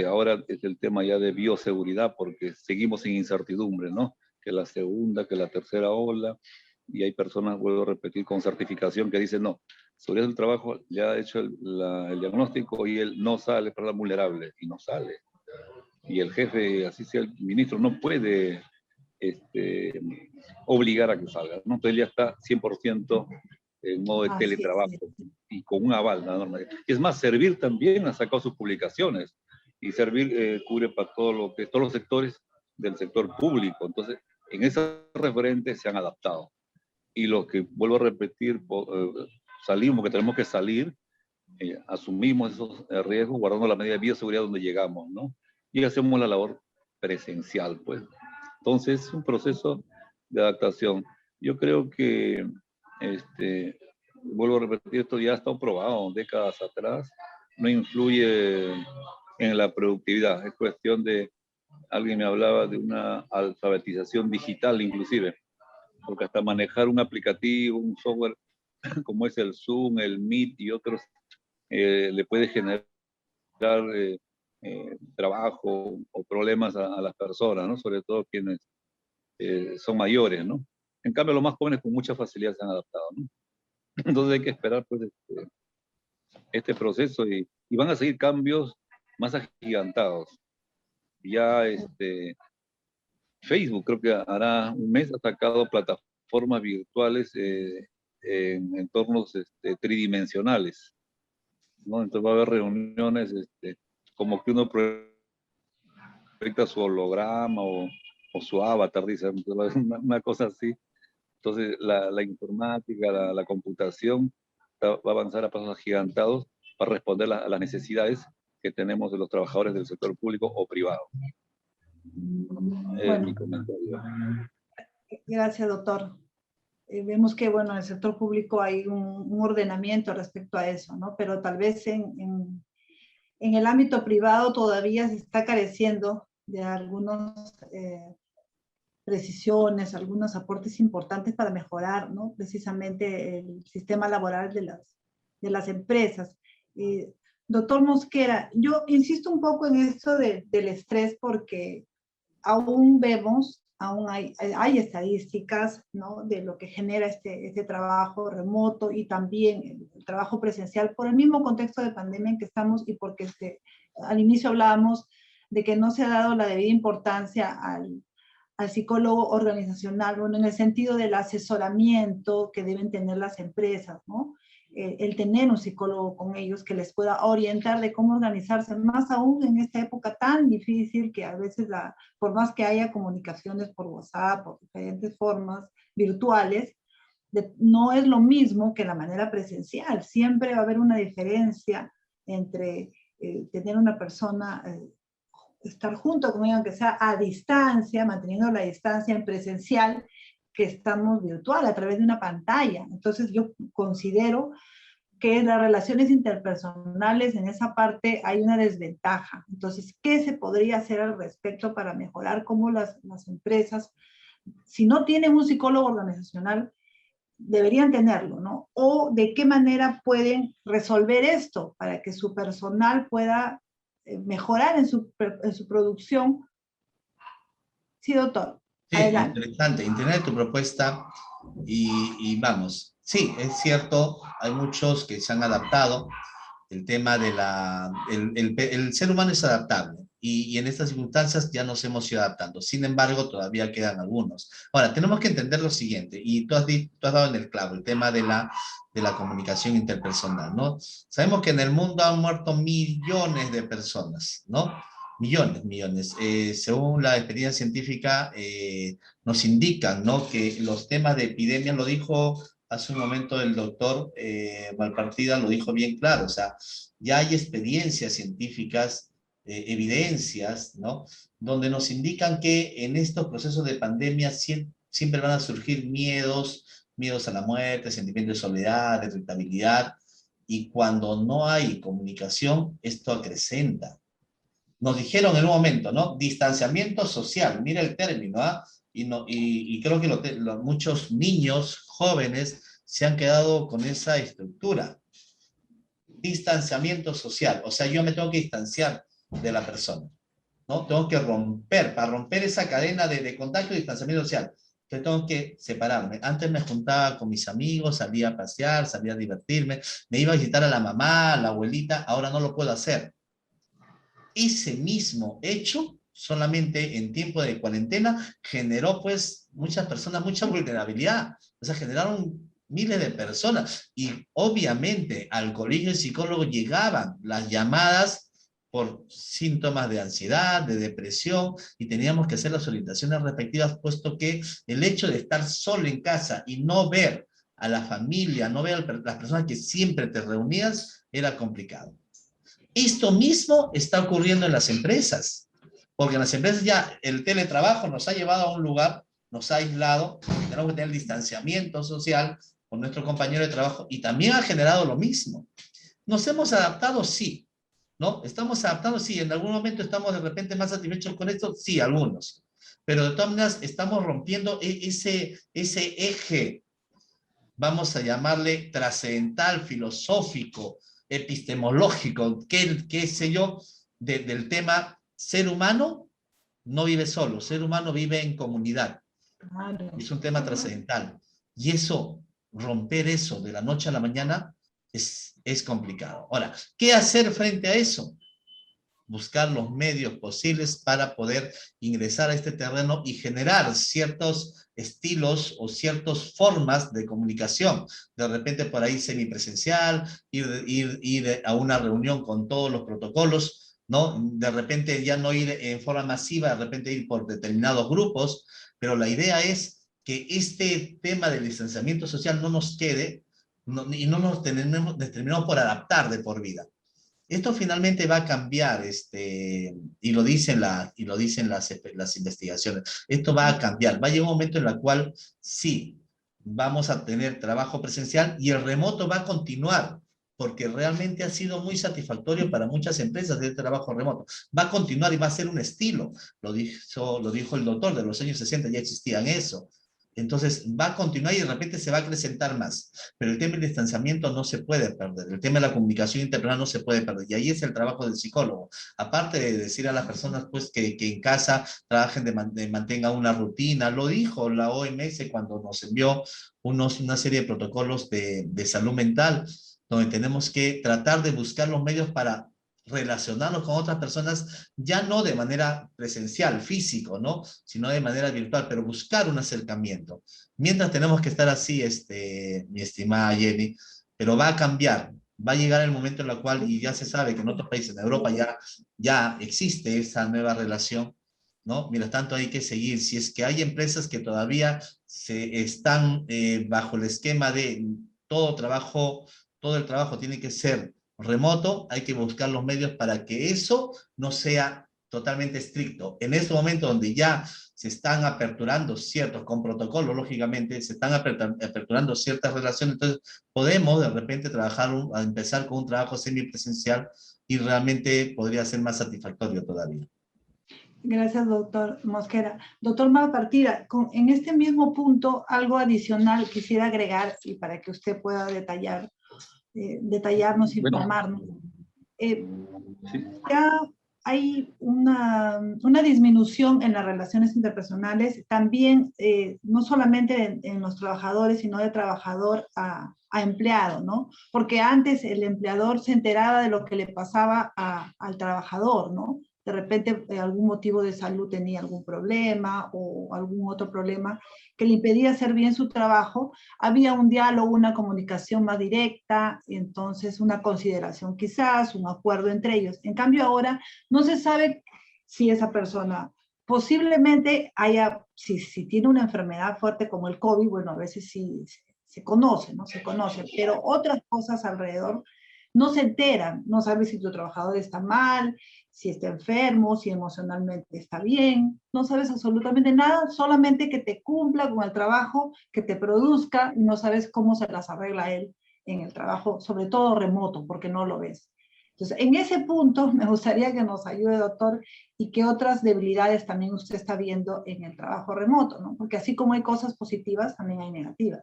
[SPEAKER 4] ahora es el tema ya de bioseguridad porque seguimos sin incertidumbre, ¿no? Que la segunda, que la tercera ola, y hay personas, vuelvo a repetir, con certificación que dicen, no, seguridad del trabajo ya ha hecho el diagnóstico y él no sale para la vulnerable, y no sale. Y el jefe, así sea el ministro, no puede obligar a que salga, ¿no? Entonces ya está 100% en modo de teletrabajo y con un aval, la norma. Es más, Servir también ha sacado sus publicaciones y Servir cubre para todos los sectores del sector público. Entonces, en esos referentes se han adaptado. Y los que, vuelvo a repetir, salimos, que tenemos que salir, asumimos esos riesgos guardando la medida de bioseguridad donde llegamos, ¿no? Y hacemos la labor presencial, pues. Entonces, es un proceso de adaptación. Yo creo que, vuelvo a repetir, esto ya ha estado probado décadas atrás, no influye en la productividad, es cuestión de, alguien me hablaba de una alfabetización digital inclusive, porque hasta manejar un aplicativo, un software como es el Zoom, el Meet y otros, le puede generar trabajo o problemas a las personas, ¿no? Sobre todo quienes son mayores, ¿no? En cambio, los más jóvenes con mucha facilidad se han adaptado, ¿no? Entonces hay que esperar pues, este proceso y van a seguir cambios más agigantados. Ya Facebook creo que hará un mes ha sacado plataformas virtuales en entornos tridimensionales, ¿no? Entonces va a haber reuniones como que uno proyecta su holograma o su avatar, dice, una cosa así. Entonces la informática, la computación va a avanzar a pasos agigantados para responder a las necesidades que tenemos de los trabajadores del sector público o privado.
[SPEAKER 2] Bueno,
[SPEAKER 4] mi comentario.
[SPEAKER 2] Gracias, doctor. Vemos que, bueno, en el sector público hay un ordenamiento respecto a eso, ¿no? Pero tal vez en el ámbito privado todavía se está careciendo de algunas precisiones, algunos aportes importantes para mejorar, ¿no? Precisamente el sistema laboral de las empresas. Doctor Mosquera, yo insisto un poco en esto del estrés porque aún vemos, aún hay estadísticas, ¿no? De lo que genera este trabajo remoto y también el trabajo presencial por el mismo contexto de pandemia en que estamos y porque al inicio hablábamos de que no se ha dado la debida importancia al psicólogo organizacional, bueno, en el sentido del asesoramiento que deben tener las empresas, ¿no? El tener un psicólogo con ellos que les pueda orientar de cómo organizarse, más aún en esta época tan difícil que a veces, por más que haya comunicaciones por WhatsApp, por diferentes formas virtuales, no es lo mismo que la manera presencial. Siempre va a haber una diferencia entre tener una persona, estar junto con ella, aunque sea a distancia, manteniendo la distancia en presencial, que estamos virtual, a través de una pantalla. Entonces yo considero que en las relaciones interpersonales en esa parte hay una desventaja. Entonces, ¿qué se podría hacer al respecto para mejorar cómo las empresas, si no tienen un psicólogo organizacional, deberían tenerlo, ¿no? O de qué manera pueden resolver esto para que su personal pueda mejorar en su producción? Sí, doctor.
[SPEAKER 3] Sí,
[SPEAKER 2] Adelante.
[SPEAKER 3] interesante tu propuesta y vamos. Sí, es cierto, hay muchos que se han adaptado. El tema de el ser humano es adaptable y en estas circunstancias ya nos hemos ido adaptando. Sin embargo, todavía quedan algunos. Ahora, tenemos que entender lo siguiente, y tú has dado en el clavo, el tema de la comunicación interpersonal, ¿no? Sabemos que en el mundo han muerto millones de personas, ¿no? Millones. Según la experiencia científica, nos indican, ¿no? Que los temas de epidemia, lo dijo hace un momento el doctor Malpartida, lo dijo bien claro, o sea, ya hay experiencias científicas, evidencias, ¿no? Donde nos indican que en estos procesos de pandemia siempre van a surgir miedos a la muerte, sentimiento de soledad, de irritabilidad, y cuando no hay comunicación, esto acrecenta. Nos dijeron en un momento, ¿no? Distanciamiento social, mira el término, ¿ah? Y creo que muchos niños, jóvenes, se han quedado con esa estructura. Distanciamiento social, o sea, yo me tengo que distanciar de la persona, ¿no? Tengo que para romper esa cadena de contagio y distanciamiento social, que tengo que separarme. Antes me juntaba con mis amigos, salía a pasear, salía a divertirme, me iba a visitar a la mamá, a la abuelita, ahora no lo puedo hacer. Ese mismo hecho, solamente en tiempo de cuarentena, generó pues muchas personas, mucha vulnerabilidad. O sea, generaron miles de personas. Y obviamente al colegio de psicólogos llegaban las llamadas por síntomas de ansiedad, de depresión, y teníamos que hacer las orientaciones respectivas, puesto que el hecho de estar solo en casa y no ver a la familia, no ver a las personas que siempre te reunías, era complicado. Esto mismo está ocurriendo en las empresas, porque en las empresas ya el teletrabajo nos ha llevado a un lugar, nos ha aislado, tenemos que tener distanciamiento social con nuestro compañero de trabajo y también ha generado lo mismo. ¿Nos hemos adaptado? Sí. ¿No? ¿Estamos adaptando? Sí. ¿En algún momento estamos de repente más satisfechos con esto? Sí, algunos. Pero de todas maneras estamos rompiendo ese eje, vamos a llamarle trascendental, filosófico, epistemológico, qué sé yo, del tema ser humano no vive solo, ser humano vive en comunidad. Claro. Es un tema trascendental. Y eso, romper eso de la noche a la mañana es complicado. Ahora, ¿qué hacer frente a eso? Buscar los medios posibles para poder ingresar a este terreno y generar ciertos estilos o ciertas formas de comunicación. De repente por ahí semipresencial, ir a una reunión con todos los protocolos, ¿no? De repente ya no ir en forma masiva, de repente ir por determinados grupos, pero la idea es que este tema del distanciamiento social no nos quede y no nos terminemos por adaptar de por vida. Esto finalmente va a cambiar, y lo dicen las investigaciones, esto va a cambiar, va a llegar un momento en el cual sí, vamos a tener trabajo presencial y el remoto va a continuar, porque realmente ha sido muy satisfactorio para muchas empresas el trabajo remoto. Va a continuar y va a ser un estilo, lo dijo el doctor, de los años 60 ya existían eso. Entonces va a continuar y de repente se va a acrecentar más. Pero el tema del distanciamiento no se puede perder. El tema de la comunicación interpersonal no se puede perder. Y ahí es el trabajo del psicólogo. Aparte de decir a las personas pues, que en casa trabajen, mantengan una rutina. Lo dijo la OMS cuando nos envió una serie de protocolos de salud mental, donde tenemos que tratar de buscar los medios para relacionarnos con otras personas, ya no de manera presencial, físico, ¿no? Sino de manera virtual, pero buscar un acercamiento. Mientras tenemos que estar así, mi estimada Jenny, pero va a cambiar, va a llegar el momento en el cual, y ya se sabe que en otros países, en Europa ya existe esa nueva relación, ¿no? Mientras tanto hay que seguir. Si es que hay empresas que todavía se están bajo el esquema de todo el trabajo tiene que ser remoto, hay que buscar los medios para que eso no sea totalmente estricto. En este momento donde ya se están aperturando ciertos, con protocolos, lógicamente, se están aperturando ciertas relaciones, entonces podemos de repente a empezar con un trabajo semipresencial y realmente podría ser más satisfactorio todavía.
[SPEAKER 2] Gracias, doctor Mosquera. Doctor Malpartida, en este mismo punto, algo adicional quisiera agregar, y para que usted pueda detallarnos, informarnos.
[SPEAKER 4] Sí.
[SPEAKER 2] Ya hay una disminución en las relaciones interpersonales, también no solamente en los trabajadores, sino de trabajador a empleado, ¿no? Porque antes el empleador se enteraba de lo que le pasaba al trabajador, ¿no? De repente, algún motivo de salud tenía algún problema o algún otro problema que le impedía hacer bien su trabajo, había un diálogo, una comunicación más directa, entonces una consideración quizás, un acuerdo entre ellos. En cambio ahora no se sabe si esa persona posiblemente haya, si tiene una enfermedad fuerte como el COVID, bueno, a veces sí se conoce, ¿no? Se conoce, pero otras cosas alrededor no se enteran, no sabes si tu trabajador está mal, si está enfermo, si emocionalmente está bien, no sabes absolutamente nada, solamente que te cumpla con el trabajo, que te produzca, y no sabes cómo se las arregla él en el trabajo, sobre todo remoto, porque no lo ves. Entonces, en ese punto me gustaría que nos ayude, doctor, y qué otras debilidades también usted está viendo en el trabajo remoto, ¿no? Porque así como hay cosas positivas, también hay negativas.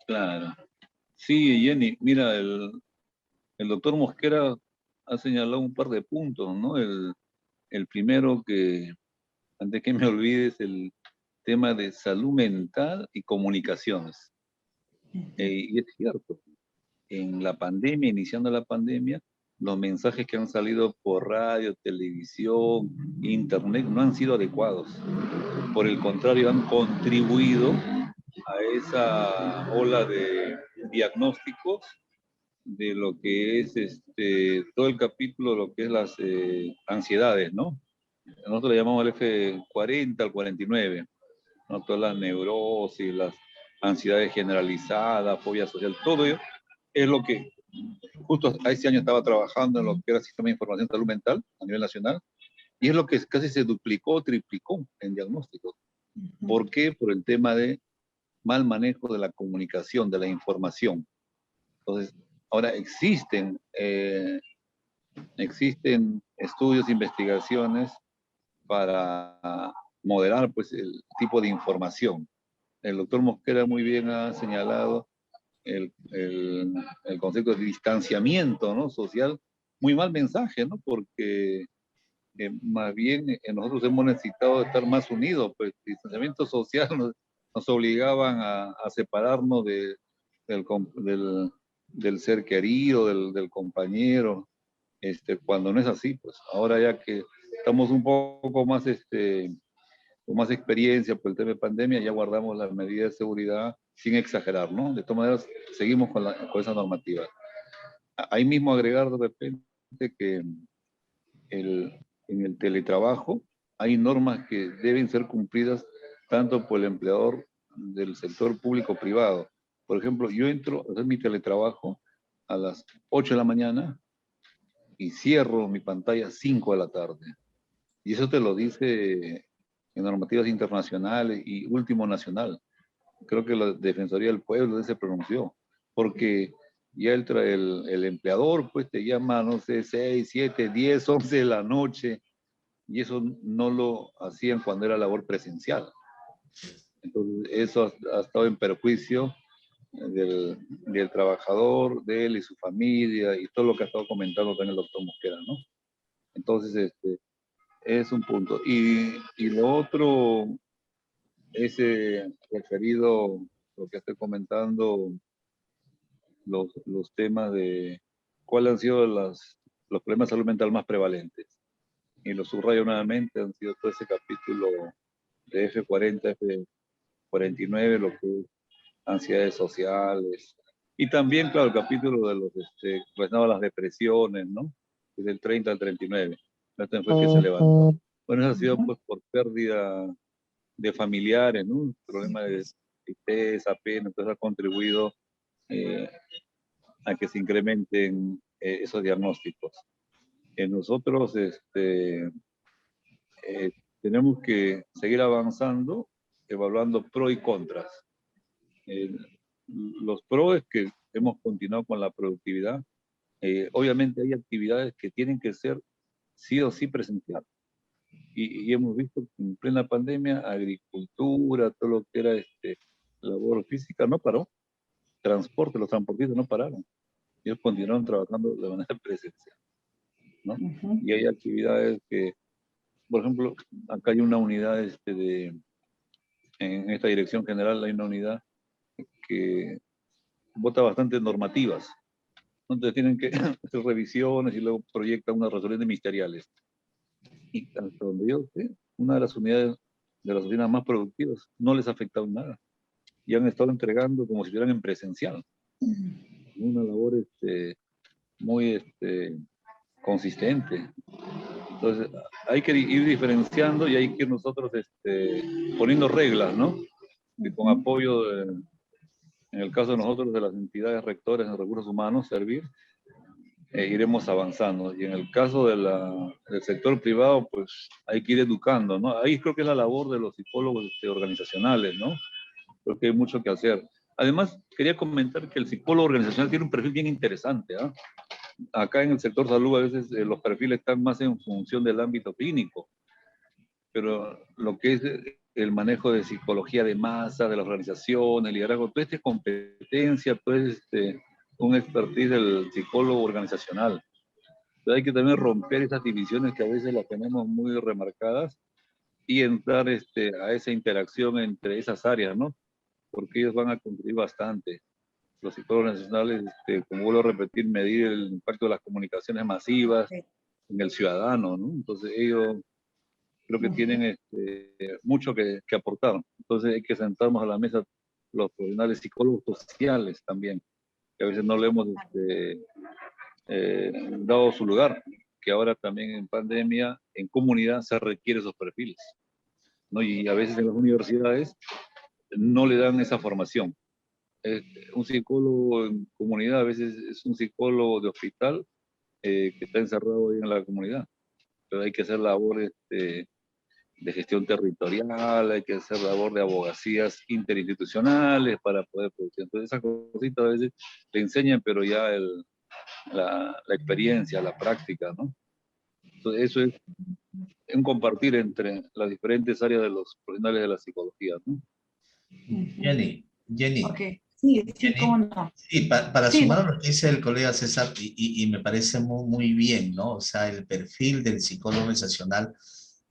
[SPEAKER 4] Claro. Sí, Jenny, mira, el doctor Mosquera ha señalado un par de puntos, ¿no? El primero que, antes que me olvide, es el tema de salud mental y comunicaciones. Y es cierto, en la pandemia, iniciando la pandemia, los mensajes que han salido por radio, televisión, internet, no han sido adecuados. Por el contrario, han contribuido a esa ola de diagnósticos de lo que es todo el capítulo, lo que es las ansiedades, ¿no? Nosotros le llamamos el F40 al 49, ¿no? Todas las neurosis, las ansiedades generalizadas, fobia social, todo ello es lo que justo a ese año estaba trabajando en lo que era el Sistema de Información de Salud Mental a nivel nacional, y es lo que casi se duplicó, triplicó en diagnósticos. ¿Por qué? Por el tema de mal manejo de la comunicación, de la información. Entonces, ahora existen estudios, investigaciones para moderar pues, el tipo de información. El doctor Mosquera muy bien ha señalado el concepto de distanciamiento, ¿no? Social, muy mal mensaje, ¿no? Porque más bien nosotros hemos necesitado estar más unidos, pues distanciamiento social nos obligaban a separarnos del ser querido, del compañero, cuando no es así, pues ahora ya que estamos un poco más, con más experiencia por el tema de pandemia, ya guardamos las medidas de seguridad sin exagerar, ¿no? De todas maneras, seguimos con esa normativa. Ahí mismo agregar de repente que en el teletrabajo hay normas que deben ser cumplidas tanto por el empleador del sector público-privado. Por ejemplo, yo entro a hacer mi teletrabajo a las 8 de la mañana y cierro mi pantalla a 5 de la tarde. Y eso te lo dice en normativas internacionales y último nacional. Creo que la Defensoría del Pueblo se pronunció, porque ya el empleador pues te llama, no sé, 6, 7, 10, 11 de la noche, y eso no lo hacían cuando era labor presencial. Entonces eso ha estado en perjuicio del trabajador, de él y su familia, y todo lo que ha estado comentando también el doctor Mosquera, ¿no? Entonces, es un punto. Y lo otro es referido a lo que estoy comentando, los temas de cuáles han sido los problemas de salud mental más prevalentes. Y lo subrayo nuevamente, han sido todo ese capítulo de F40, F49, lo que es ansiedades sociales. Y también, claro, el capítulo de los relacionado a las depresiones, ¿no? Desde el 30 al 39. Este fue que se levantó. Bueno, eso ha sido pues por pérdida de familiares, ¿no? Problema de tristeza, pena, entonces ha contribuido a que se incrementen esos diagnósticos. Nosotros tenemos que seguir avanzando, evaluando pros y contras. Los pros es que hemos continuado con la productividad. Obviamente hay actividades que tienen que ser sí o sí presenciales. Y hemos visto que en plena pandemia, agricultura, todo lo que era labor física no paró. Transporte, los transportistas no pararon. Ellos continuaron trabajando de manera presencial, ¿no? Y hay actividades que, por ejemplo, acá hay una unidad en esta dirección general hay una unidad que vota bastantes normativas. Entonces tienen que hacer revisiones y luego proyectan unas resoluciones ministeriales. Y hasta donde yo sé, una de las unidades de las oficinas más productivas no les ha afectado nada. Y han estado entregando como si estuvieran en presencial. Una labor muy consistente. Entonces hay que ir diferenciando y hay que ir nosotros poniendo reglas, ¿no? Y con apoyo, en el caso de nosotros, de las entidades rectoras en recursos humanos, servir, iremos avanzando. Y en el caso del sector privado, pues hay que ir educando, ¿no? Ahí creo que es la labor de los psicólogos organizacionales, ¿no? Creo que hay mucho que hacer. Además, quería comentar que el psicólogo organizacional tiene un perfil bien interesante, ¿eh? Acá en el sector salud a veces los perfiles están más en función del ámbito clínico, pero lo que es el manejo de psicología de masa, de la organización, el liderazgo, toda esta competencia, todo un expertise del psicólogo organizacional. Entonces hay que también romper esas divisiones que a veces las tenemos muy remarcadas y entrar a esa interacción entre esas áreas, ¿no? Porque ellos van a contribuir bastante. Los psicólogos nacionales, como vuelvo a repetir, medir el impacto de las comunicaciones masivas en el ciudadano, ¿no? Entonces ellos creo que tienen mucho que aportar. Entonces hay que sentarnos a la mesa los profesionales psicólogos sociales también, que a veces no le hemos dado su lugar, que ahora también en pandemia, en comunidad, se requiere esos perfiles, ¿no? Y a veces en las universidades no le dan esa formación. Un psicólogo en comunidad a veces es un psicólogo de hospital que está encerrado ahí en la comunidad, pero hay que hacer labores de gestión territorial, hay que hacer labor de abogacías interinstitucionales para poder producir. Entonces esas cositas a veces le enseñan, pero ya la experiencia, la práctica, ¿no? Entonces eso es un compartir entre las diferentes áreas de los profesionales de la psicología, ¿no?
[SPEAKER 3] Jenny.
[SPEAKER 2] Okay. Sí, cómo no.
[SPEAKER 3] Sí, para sumar a lo que dice el colega César, y me parece muy bien, ¿no? O sea, el perfil del psicólogo organizacional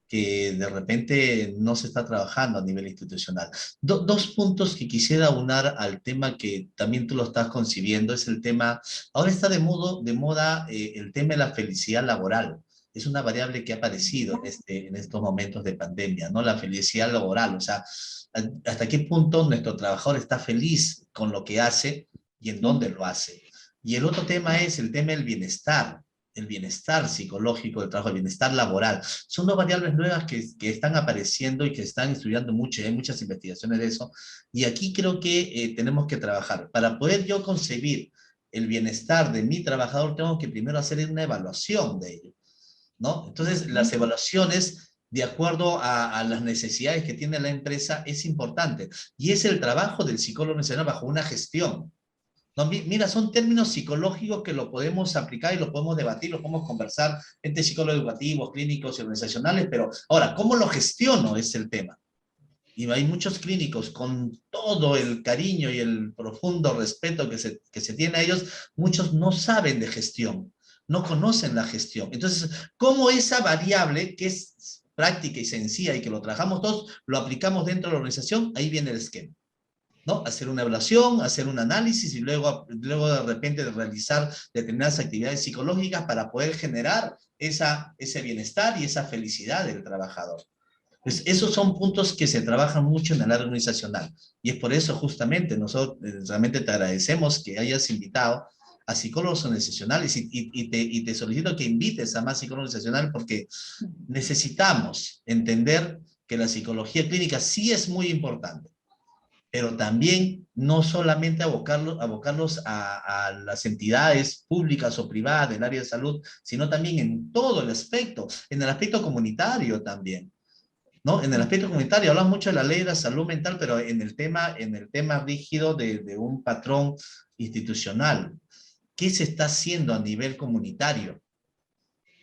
[SPEAKER 3] que de repente no se está trabajando a nivel institucional. Dos puntos que quisiera unar al tema que también tú lo estás concibiendo, es el tema, ahora está de moda el tema de la felicidad laboral. Es una variable que ha aparecido en estos momentos de pandemia, ¿no? La felicidad laboral, o sea, hasta qué punto nuestro trabajador está feliz con lo que hace y en dónde lo hace. Y el otro tema es el tema del bienestar, el bienestar psicológico del trabajo, el bienestar laboral. Son dos variables nuevas que están apareciendo y que están estudiando mucho, y hay muchas investigaciones de eso. Y aquí creo que tenemos que trabajar. Para poder yo concebir el bienestar de mi trabajador, tengo que primero hacer una evaluación de ello, ¿no? Entonces, las evaluaciones de acuerdo a las necesidades que tiene la empresa es importante. Y es el trabajo del psicólogo nacional bajo una gestión. No, mira, son términos psicológicos que lo podemos aplicar y lo podemos debatir, lo podemos conversar entre psicólogos educativos, clínicos y organizacionales, pero ahora, ¿cómo lo gestiono? Es el tema. Y hay muchos clínicos con todo el cariño y el profundo respeto que se tiene a ellos, muchos no saben de gestión, no conocen la gestión. Entonces, ¿cómo esa variable que es práctica y sencilla y que lo trabajamos todos, lo aplicamos dentro de la organización? Ahí viene el esquema, ¿no? Hacer una evaluación, hacer un análisis y luego de repente realizar determinadas actividades psicológicas para poder generar ese bienestar y esa felicidad del trabajador. Pues esos son puntos que se trabajan mucho en el área organizacional. Y es por eso justamente nosotros realmente te agradecemos que hayas invitado a psicólogos organizacionales y te solicito que invites a más psicólogos organizacionales porque necesitamos entender que la psicología clínica sí es muy importante, pero también no solamente abocarlos a las entidades públicas o privadas del área de salud, sino también en todo el aspecto comunitario también, ¿no? En el aspecto comunitario hablamos mucho de la ley de la salud mental, pero en el tema rígido de un patrón institucional. ¿Qué se está haciendo a nivel comunitario?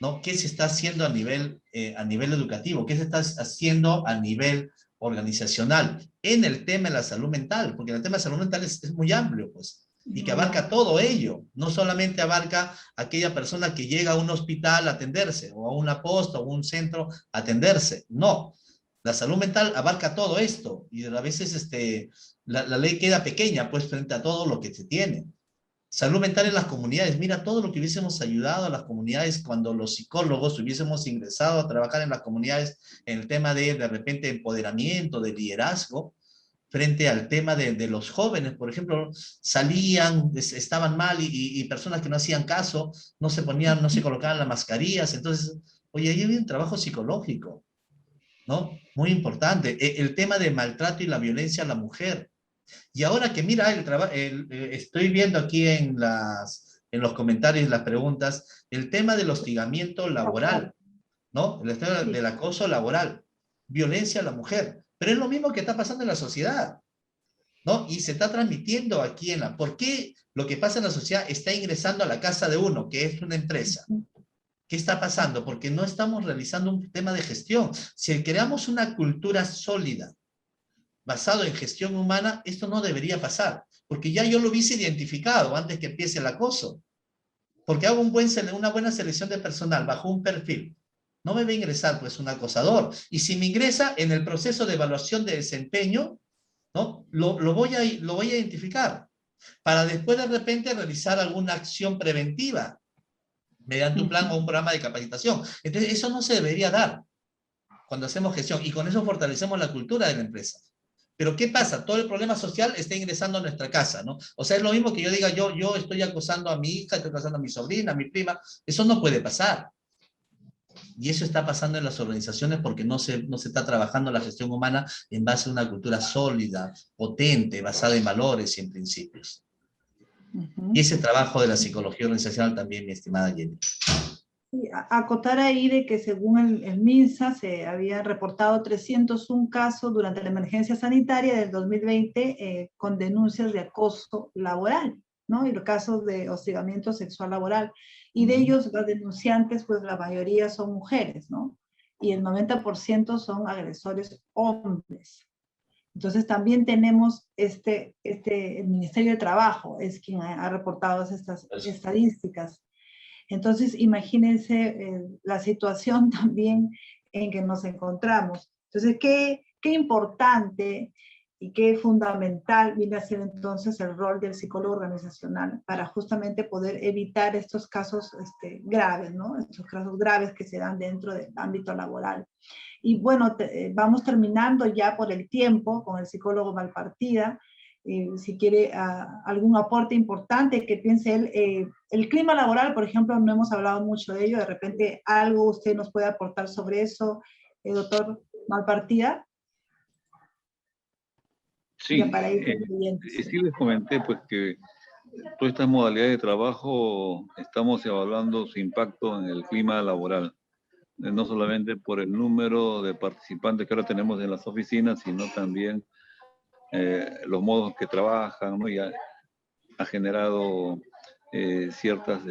[SPEAKER 3] ¿No? ¿Qué se está haciendo a nivel educativo? ¿Qué se está haciendo a nivel organizacional en el tema de la salud mental? Porque el tema de salud mental es muy amplio, pues, y que abarca todo ello. No solamente abarca aquella persona que llega a un hospital a atenderse, o a una posta, o a un centro a atenderse. No. La salud mental abarca todo esto, y a veces la ley queda pequeña, pues, frente a todo lo que se tiene. Salud mental en las comunidades. Mira todo lo que hubiésemos ayudado a las comunidades cuando los psicólogos hubiésemos ingresado a trabajar en las comunidades en el tema de repente, empoderamiento, de liderazgo, frente al tema de los jóvenes, por ejemplo, salían, estaban mal y personas que no hacían caso, no se colocaban las mascarillas. Entonces, oye, ahí había un trabajo psicológico, ¿no? Muy importante. El tema de maltrato y la violencia a la mujer. Y ahora que mira, estoy viendo aquí en los comentarios, las preguntas, el tema del hostigamiento laboral, ¿no? El tema del acoso laboral, violencia a la mujer. Pero es lo mismo que está pasando en la sociedad, ¿no? Y se está transmitiendo aquí ¿por qué lo que pasa en la sociedad está ingresando a la casa de uno, que es una empresa? ¿Qué está pasando? Porque no estamos realizando un tema de gestión. Si creamos una cultura sólida, basado en gestión humana, esto no debería pasar, porque ya yo lo hubiese identificado antes que empiece el acoso, porque hago una buena selección de personal bajo un perfil. No me va a ingresar pues un acosador, y si me ingresa en el proceso de evaluación de desempeño, ¿no? Lo voy a identificar, para después de repente realizar alguna acción preventiva, mediante un plan o un programa de capacitación. Entonces eso no se debería dar cuando hacemos gestión, y con eso fortalecemos la cultura de la empresa. Pero ¿qué pasa? Todo el problema social está ingresando a nuestra casa, ¿no? O sea, es lo mismo que yo diga, yo estoy acosando a mi hija, estoy acosando a mi sobrina, a mi prima. Eso no puede pasar. Y eso está pasando en las organizaciones porque no se está trabajando la gestión humana en base a una cultura sólida, potente, basada en valores y en principios. Y ese trabajo de la psicología organizacional también, mi estimada Jenny.
[SPEAKER 2] Sí, acotar ahí de que según el MINSA se habían reportado 301 casos durante la emergencia sanitaria del 2020 con denuncias de acoso laboral, ¿no? Y los casos de hostigamiento sexual laboral. Y de ellos, los denunciantes, pues la mayoría son mujeres, ¿no? Y el 90% son agresores hombres. Entonces también tenemos el Ministerio de Trabajo, es quien ha reportado estas estadísticas. Entonces, imagínense la situación también en que nos encontramos. Entonces, qué importante y qué fundamental viene a ser entonces el rol del psicólogo organizacional para justamente poder evitar estos casos graves, ¿no? Estos casos graves que se dan dentro del ámbito laboral. Y bueno, vamos terminando ya por el tiempo con el psicólogo Malpartida. Si quiere algún aporte importante que piense él. El clima laboral, por ejemplo, no hemos hablado mucho de ello. De repente, algo usted nos puede aportar sobre eso, doctor Malpartida.
[SPEAKER 4] Sí, sí les comenté pues que todas estas modalidades de trabajo estamos evaluando su impacto en el clima laboral. No solamente por el número de participantes que ahora tenemos en las oficinas, sino también los modos que trabajan, ¿no? Y ha generado cierto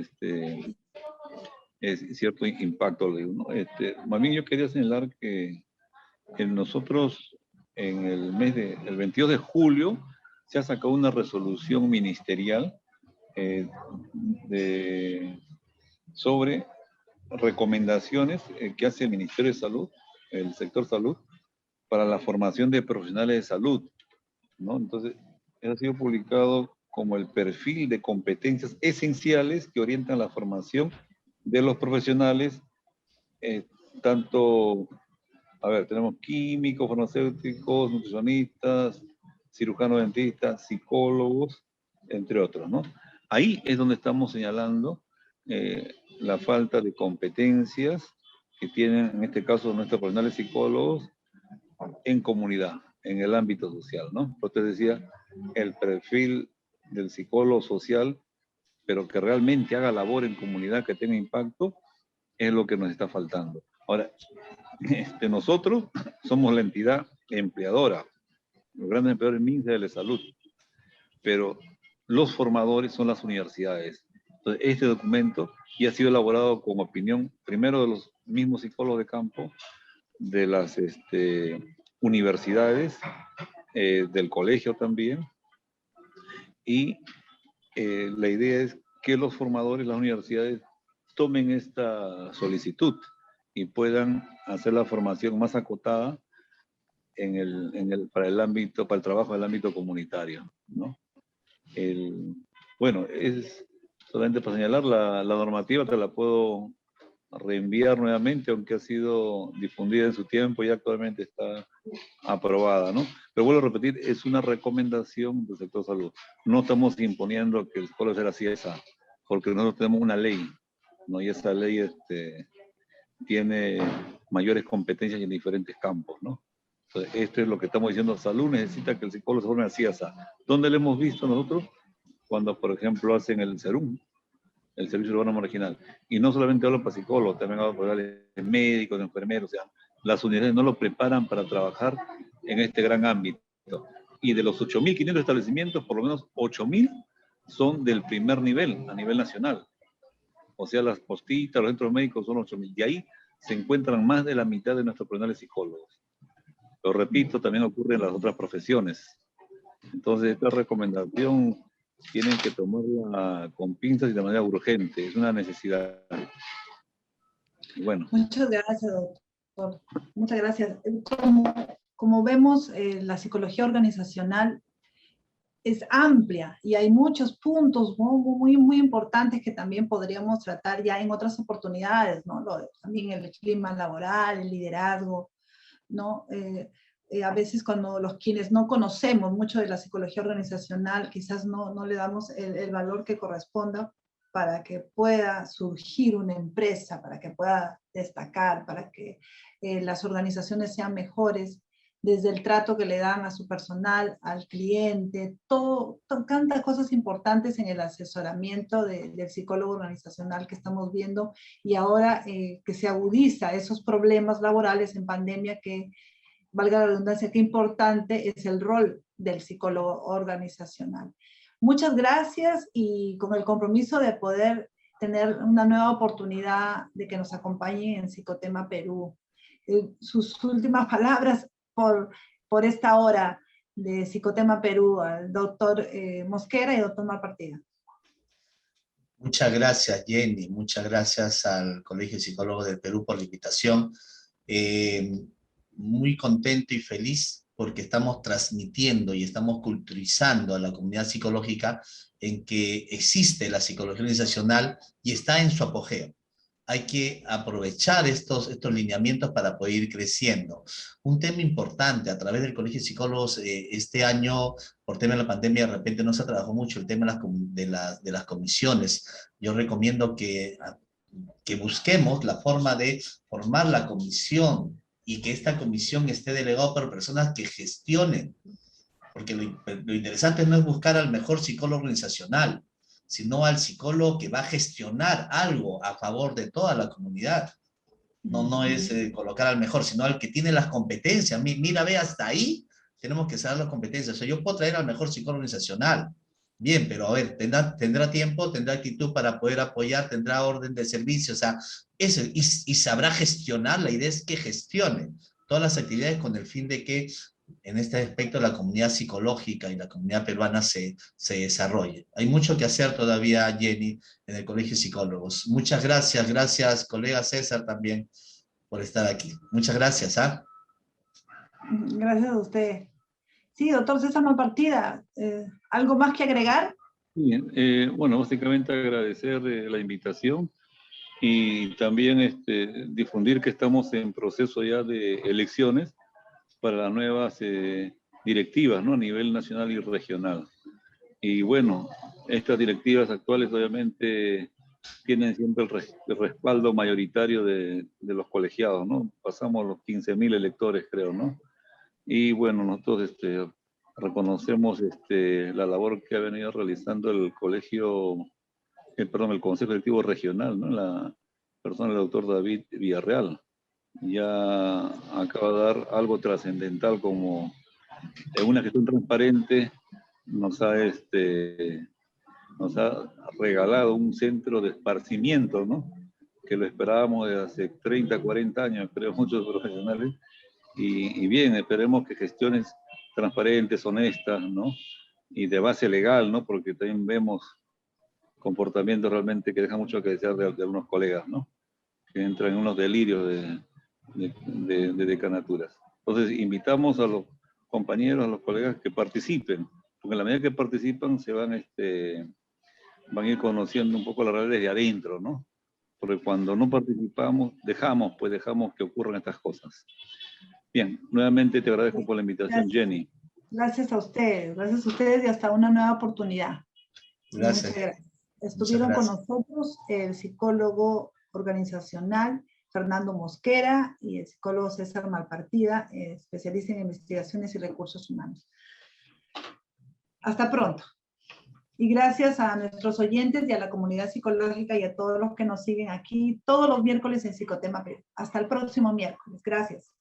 [SPEAKER 4] impacto, ¿no? Más bien yo quería señalar que nosotros en el 22 de julio se ha sacado una resolución ministerial sobre recomendaciones que hace el Ministerio de Salud, el sector salud, para la formación de profesionales de salud, ¿no? Entonces, ha sido publicado como el perfil de competencias esenciales que orientan la formación de los profesionales, tanto, tenemos químicos, farmacéuticos, nutricionistas, cirujanos dentistas, psicólogos, entre otros, ¿no? Ahí es donde estamos señalando la falta de competencias que tienen, en este caso, nuestros profesionales psicólogos en comunidad. en el ámbito social, ¿no? Yo te decía, el perfil del psicólogo social, pero que realmente haga labor en comunidad, que tenga impacto, es lo que nos está faltando. Ahora, nosotros somos la entidad empleadora, los grandes empleadores MINSA de salud, pero los formadores son las universidades. Entonces, este documento ya ha sido elaborado con opinión, primero de los mismos psicólogos de campo, de las universidades, del colegio también, y la idea es que los formadores, las universidades, tomen esta solicitud y puedan hacer la formación más acotada para el trabajo del ámbito comunitario, ¿no? Bueno, es solamente para señalar, la normativa te la puedo reenviar nuevamente, aunque ha sido difundida en su tiempo y actualmente está aprobada, ¿no? Pero vuelvo a repetir, es una recomendación del sector salud. No estamos imponiendo que el psicólogo sea así, esa, porque nosotros tenemos una ley, ¿no? Y esa ley tiene mayores competencias en diferentes campos, ¿no? Entonces, esto es lo que estamos diciendo. Salud necesita que el psicólogo se forme así, esa. ¿Dónde lo hemos visto nosotros? Cuando, por ejemplo, hacen el SERUM, el Servicio Urbano Marginal. Y no solamente hablo para psicólogos, también hablo para médicos, enfermeros, o sea, las universidades no lo preparan para trabajar en este gran ámbito. Y de los 8.500 establecimientos, por lo menos 8.000 son del primer nivel, a nivel nacional. O sea, las postitas, los centros médicos son 8.000. Y ahí se encuentran más de la mitad de nuestros profesionales psicólogos. Lo repito, también ocurre en las otras profesiones. Entonces, esta recomendación tienen que tomarla con pinzas y de manera urgente. Es una necesidad. Y bueno.
[SPEAKER 2] Muchas gracias, doctor. Muchas gracias. Como vemos, la psicología organizacional es amplia y hay muchos puntos muy importantes que también podríamos tratar ya en otras oportunidades, ¿no? También el clima laboral, el liderazgo, ¿no? A veces cuando quienes no conocemos mucho de la psicología organizacional, quizás no le damos el valor que corresponda para que pueda surgir una empresa, para que pueda destacar, para que las organizaciones sean mejores, desde el trato que le dan a su personal, al cliente, tantas cosas importantes en el asesoramiento del psicólogo organizacional que estamos viendo, y ahora que se agudiza esos problemas laborales en pandemia, que valga la redundancia, qué importante es el rol del psicólogo organizacional. Muchas gracias, y con el compromiso de poder tener una nueva oportunidad de que nos acompañen en Psicotema Perú. Sus últimas palabras por esta hora de Psicotema Perú, al doctor Mosquera y al doctor Malpartida.
[SPEAKER 3] Muchas gracias, Jenny. Muchas gracias al Colegio de Psicólogos del Perú por la invitación. Muy contento y feliz porque estamos transmitiendo y estamos culturizando a la comunidad psicológica en que existe la psicología organizacional y está en su apogeo. Hay que aprovechar estos lineamientos para poder ir creciendo. Un tema importante, a través del Colegio de Psicólogos, este año, por tema de la pandemia, de repente no se trabajó mucho el tema de las comisiones. Yo recomiendo que busquemos la forma de formar la comisión y que esta comisión esté delegada por personas que gestionen. Porque lo interesante no es buscar al mejor psicólogo organizacional, sino al psicólogo que va a gestionar algo a favor de toda la comunidad. No es colocar al mejor, sino al que tiene las competencias. Mira, ve, hasta ahí tenemos que saber las competencias. O sea, yo puedo traer al mejor psicólogo organizacional. Bien, pero a ver, tendrá tiempo, tendrá actitud para poder apoyar, tendrá orden de servicio, o sea, eso, y sabrá gestionar. La idea es que gestione todas las actividades con el fin de que en este aspecto la comunidad psicológica y la comunidad peruana se desarrolle. Hay mucho que hacer todavía, Jenny, en el Colegio de Psicólogos. Muchas gracias, gracias, colega César, también por estar aquí. Muchas gracias, ¿ah?
[SPEAKER 2] Gracias a usted. Sí, doctor César Malpartida, ¿algo más que agregar?
[SPEAKER 4] Bien, bueno, básicamente agradecer la invitación y también difundir que estamos en proceso ya de elecciones para las nuevas directivas, ¿no? A nivel nacional y regional. Y bueno, estas directivas actuales obviamente tienen siempre el respaldo mayoritario de los colegiados, ¿no? Pasamos los 15.000 electores, creo, ¿no? Y bueno, nosotros reconocemos la labor que ha venido realizando el colegio, el Consejo Directivo Regional, ¿no? La persona del doctor David Villarreal. Ya acaba de dar algo trascendental como una gestión transparente, nos ha regalado un centro de esparcimiento, ¿no? Que lo esperábamos desde hace 30, 40 años, creo, muchos profesionales. Y bien, esperemos que gestiones transparentes, honestas, ¿no? Y de base legal, ¿no? Porque también vemos comportamientos realmente que dejan mucho que desear de algunos colegas, ¿no? Que entran en unos delirios de decanaturas. Entonces, invitamos a los compañeros, a los colegas que participen, porque en la medida que participan se van a ir conociendo un poco la realidad desde adentro, ¿no? Porque cuando no participamos, dejamos que ocurran estas cosas. Bien, nuevamente te agradezco por la invitación,
[SPEAKER 2] Gracias.
[SPEAKER 4] Jenny.
[SPEAKER 2] Gracias a ustedes y hasta una nueva oportunidad.
[SPEAKER 3] Gracias.
[SPEAKER 2] Muchas gracias. Estuvieron con nosotros el psicólogo organizacional Fernando Mosquera y el psicólogo César Malpartida, especialista en investigaciones y recursos humanos. Hasta pronto. Y gracias a nuestros oyentes y a la comunidad psicológica y a todos los que nos siguen aquí todos los miércoles en Psicotema Perú. Hasta el próximo miércoles. Gracias.